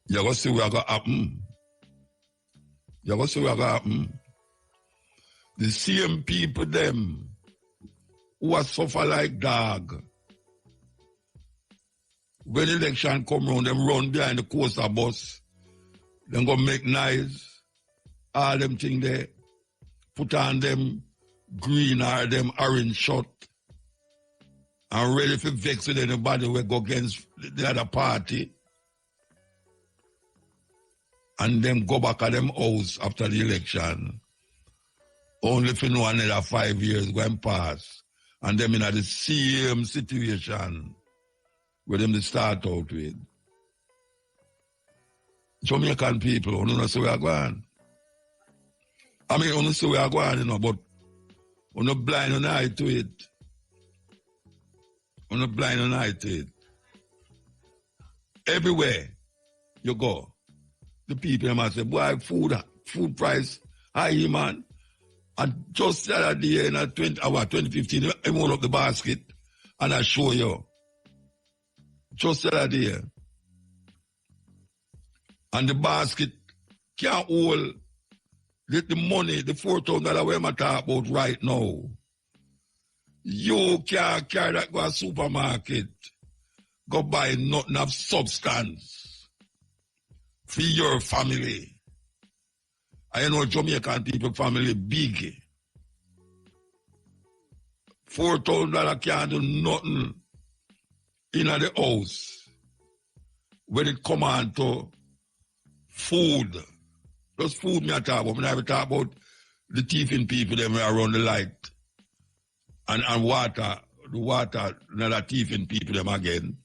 You're going to see what's going to happen. You're going to see what's going to happen. The same people, them, who are suffer like dog. When election come round, them run behind the coaster bus. Them go make noise. All them things there. Put on them green or them orange shirt. And ready to vex with anybody who go against the other party. And them go back at them house after the election. Only for know another 5 years going past. And them in the same situation where them they start out with. Jamaican people, you know, so we are going. I mean, you know, so we are going, you know, but you're not blind and eye to it. You're not blind and eye to it. Everywhere you go, the people must say, boy, food price high, man. And just the other day in 2015, I hold up the basket and I show you. Just the other day. And the basket can't hold the money, the $4,000 we're talking about right now. You can't carry that go to a supermarket, go buy nothing of substance for your family. I know Jamaican people family big. $4,000 can't do nothing in the house when it come on to food. Just food me I talk about. I never talk about the thieving people them around the light. And water, the water, another thieving people them again.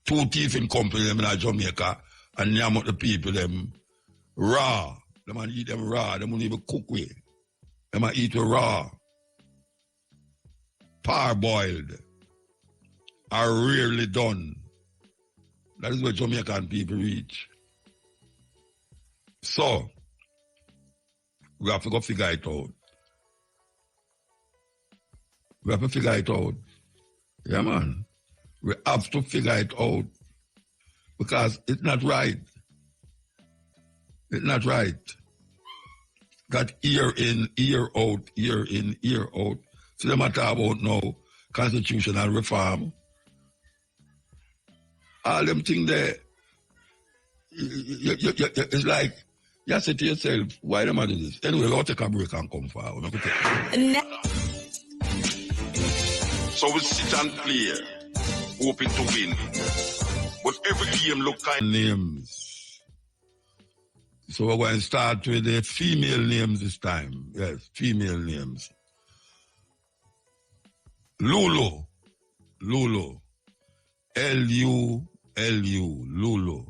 2 thieving companies them in Jamaica and yam the people them raw. They man eat them raw. They don't even cook with. They man eat it raw. Parboiled. Are rarely done. That is where Jamaican people reach. So, we have to go figure it out. We have to figure it out. Yeah, man. We have to figure it out. Because it's not right. It's not right. That year in, year out, year in, year out. So they matter about now constitutional reform. All them things there, it's like, you say to yourself, why am I do this? Anyway, we'll take a break and come forward. So we sit and play, hoping to win. But every game look kind of names. So we're going to start with the female names this time. Yes, female names. Lulu. Lulu. L-U-L-U. Lulu.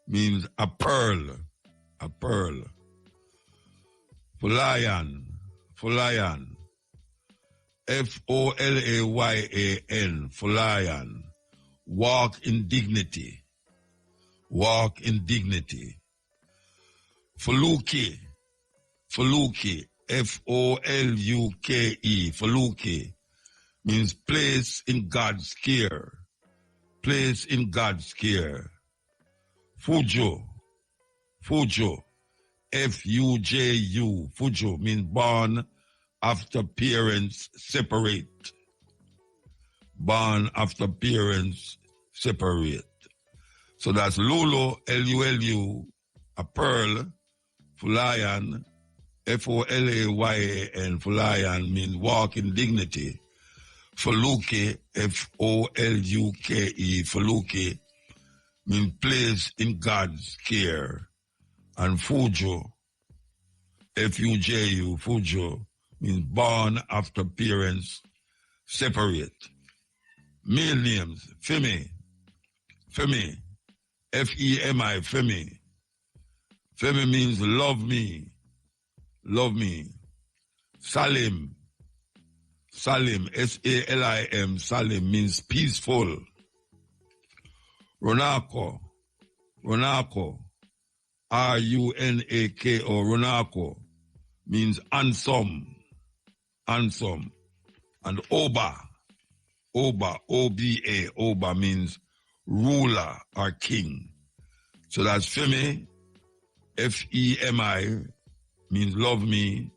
Means a pearl. A pearl. Folayan. Folayan. F-O-L-A-Y-A-N. Folayan. Walk in dignity. Walk in dignity. Foluke. Foluke. F-O-L-U-K-E. Foluke. Means place in God's care. Place in God's care. Fujo. Fujo. F-U-J-U. Fujo means born after parents separate. Born after parents separate. So that's Lulu, L-U-L-U, a pearl, Fulayan, F-O-L-A-Y-A-N, Fulayan means walk in dignity. Fuluke, F-O-L-U-K-E, Fuluke means place in God's care. And Fujo, F-U-J-U, Fujo means born after parents separate. Male names, Femi, Femi, F-E-M-I, Femi. Femi means love me, love me. Salim, Salim, S-A-L-I-M, Salim means peaceful. Ronako, Ronako, R-U-N-A-K-O, Ronako means handsome, handsome. And Oba, Oba, O-B-A, Oba means ruler or king. So that's Femi, F-E-M-I, means love me.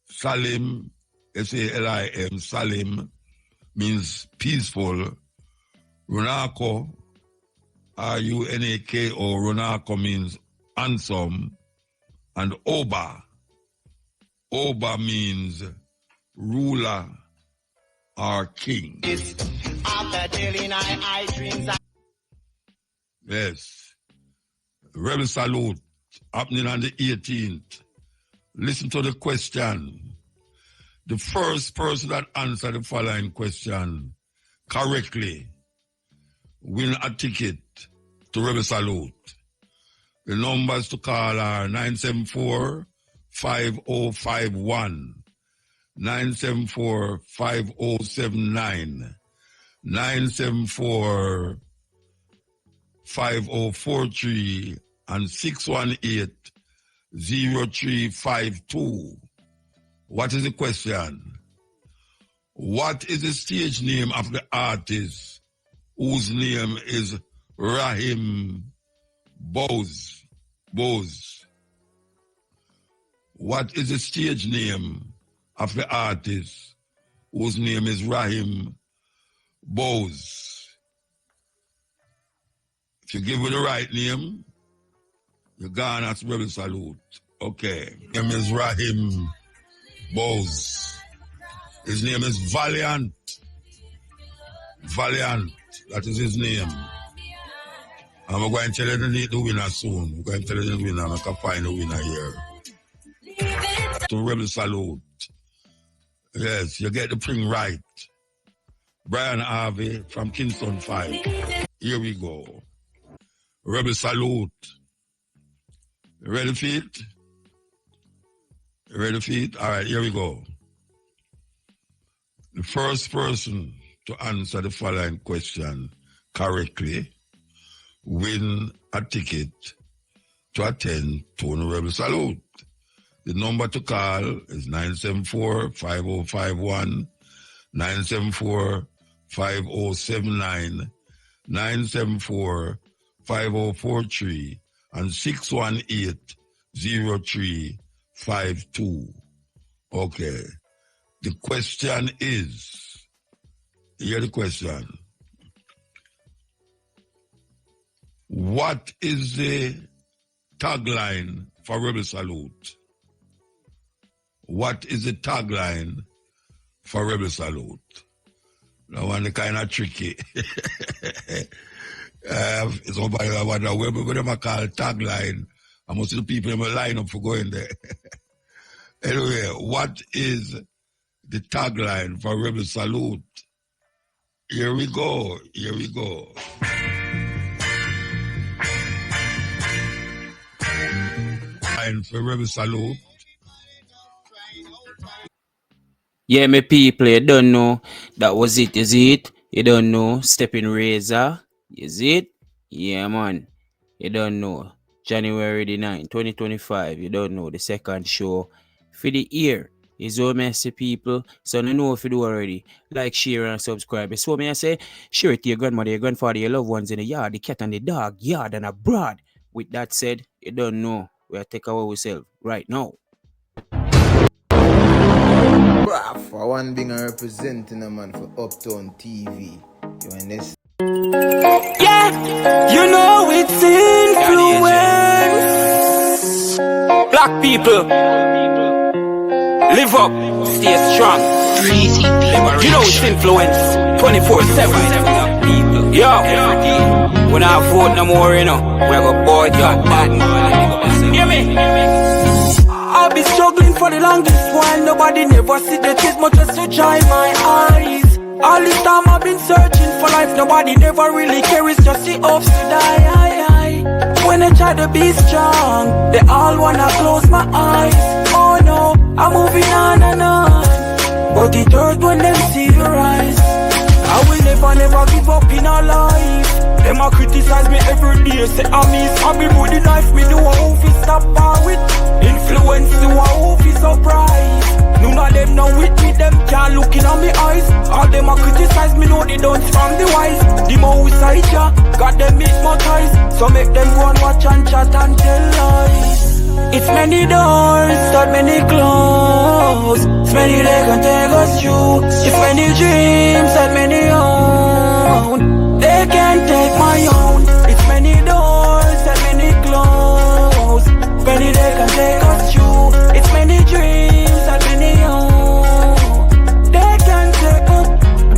Salim, S-A-L-I-M, Salim, means peaceful. Runako, R-U-N-A-K-O, Runako means handsome. And Oba, Oba means ruler or king. Yes. Rebel salute happening on the 18th. Listen to the question. The first person that answered the following question correctly win a ticket to Rebel Salute. The numbers to call are 974-5051, 974-5079, 974-5043, and 618-0352. What is the question? What is the stage name of the artist whose name is Rahim Bose? Bose. What is the stage name of the artist whose name is Rahim Bose? If you give me the right name, you're gone at Rebel Salute. Okay. Name is Rahim Bose. His name is Valiant. Valiant. That is his name. And we're going to tell you the winner soon. We're going to tell you the winner. I can find the winner here. To Rebel Salute. Yes, you get the thing right. Brian Harvey from Kingston 5. Here we go. Rebel Salute. Ready for it? Ready for it? All right, here we go. The first person to answer the following question correctly win a ticket to attend Tony Rebel Salute. The number to call is 974-5051, 974-5079, 974-5043, and 618-0352. Okay. The question is, here the question. What is the tagline for Rebel Salute? What is the tagline for Rebel Salute? That one is kind of tricky. Somebody I wonder where we call tagline. I must see the people in my line up for going there. Anyway, what is the tagline for Rebel Salute? Here we go. Here we go. Tagline for Rebel Salute. Yeah, my people, you don't know. That was it, is it? You don't know. Steppin Razor, is it? Yeah, man. You don't know. January the 9th, 2025. You don't know. The second show for the year. It's so messy, people. So you know if you do already. Like, share, and subscribe. So me I say, share it to your grandmother, your grandfather, your loved ones in the yard, the cat and the dog, yard and abroad. With that said, you don't know. We'll take our ourselves right now. Bruh, for one thing I representing a man for Uptown TV. You understand? Yeah, you know it's influence. Black people, live up, stay strong. You know it's influence, 24/7. Yo, when I vote no more, you know, we have a boy got that. Hear me? I've been struggling for the longest while. Nobody never see the tears much as to dry my eyes. All this time I've been searching for life. Nobody never really cares, just the ups to die. When I try to be strong, they all wanna close my eyes. Oh no, I'm moving on and on, but it hurt when them see your eyes. I will never give up in our life. Them a criticize me every day, say I miss, I be with the life. Me do a hope is stop par with influence, do a hope is surprise. None of them know with me, them can't look in on me eyes. All them a criticize me, know they don't from the wise. The most I got them hypnotized, so make them go and watch and chat and tell lies. It's many doors that many close. It's many they can take us through. It's many dreams that many own. They can't take my own. It's many doors that many close. It's many they can take us through. It's many dreams that many own. They can't take us.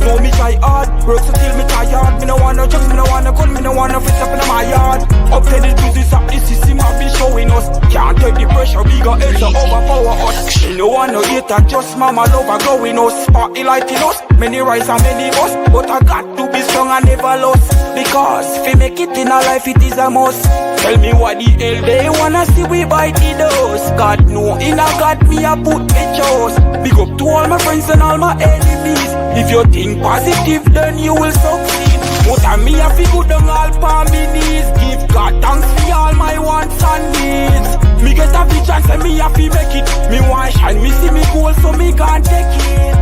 Know me try hard, work so till me tired. Me no wanna jokes, me no wanna gun, me no wanna fix up in my yard. Up to this business up, this system have been showing us. Can't take the pressure, we got it to overpower us. Me no wanna hate that, just mama love a growing us. Party lighting us, many rise and many us. But I got to be strong and never lost. Because if we make it in our life, it is a must. Tell me what the hell they wanna see we bite the dust. God know, in a God me I put me trust. Big up to all my friends and all my enemies. If you think positive, then you will succeed. But I me I feel good on all for me knees. Give God thanks for all my wants and needs. Me get a vision, say me I feel make it. Me want shine, me see me goal, so me can't take it.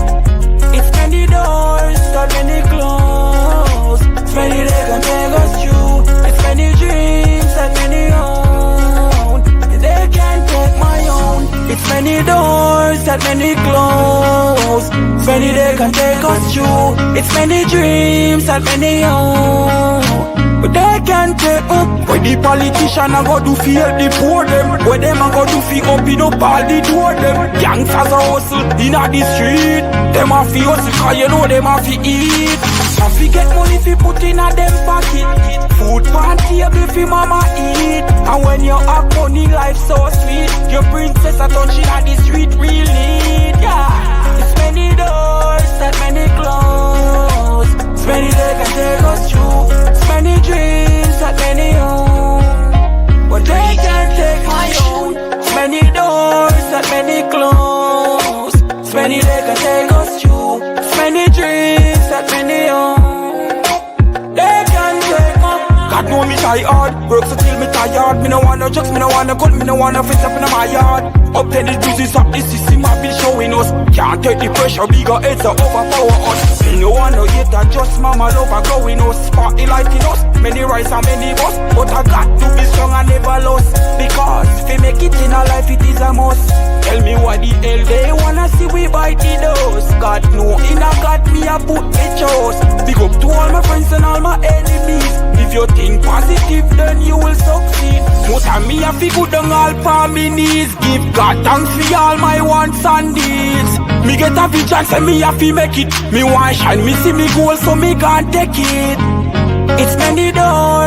It's many doors that many close. It's many they can take us through. It's many dreams that many own. They can't take my own. It's many doors that many close. It's many they can take us through. It's many dreams that many own, but they can't take up. Where the politician a go do fi help the poor them. Where them a go do fi open up all the door them. Gangsters a hustle inna the street. Them a fi hustle 'cause you know them a fi eat. A fi get money fi put inna them pocket. Food pan table fi mama eat. And when you have money, life so sweet. Your princess a touch inna the street real neat. Yeah, it's many doors that many close. It's many they can take us through. It's many dreams that many own, but they can't take my own. It's many doors that many close. It's many they can take us through. It's many dreams that many own. They can't take my. God know me try hard, work so till me tired. Me no wanna jokes, me no wanna cut, me no wanna fix up in my yard. Up to this business up, this system have been showing us. Can't take the pressure, bigger heads to overpower us. Me no wanna hate that, just mama love a growing us. Party lighting us, many rise and many bust. But I got to be strong and never lost. Because if we make it in our life, it is a must. Tell me what the hell they wanna see we bite the dust. God know, in a God me I put me trust. Big up to all my friends and all my enemies. If you think positive, then you will succeed. But I me I feel good on all for me knees. Give God thanks for all my wants and needs. Me get a vision, say me I feel make it. Me want shine, me see me goal, so me can't take it. It's many doors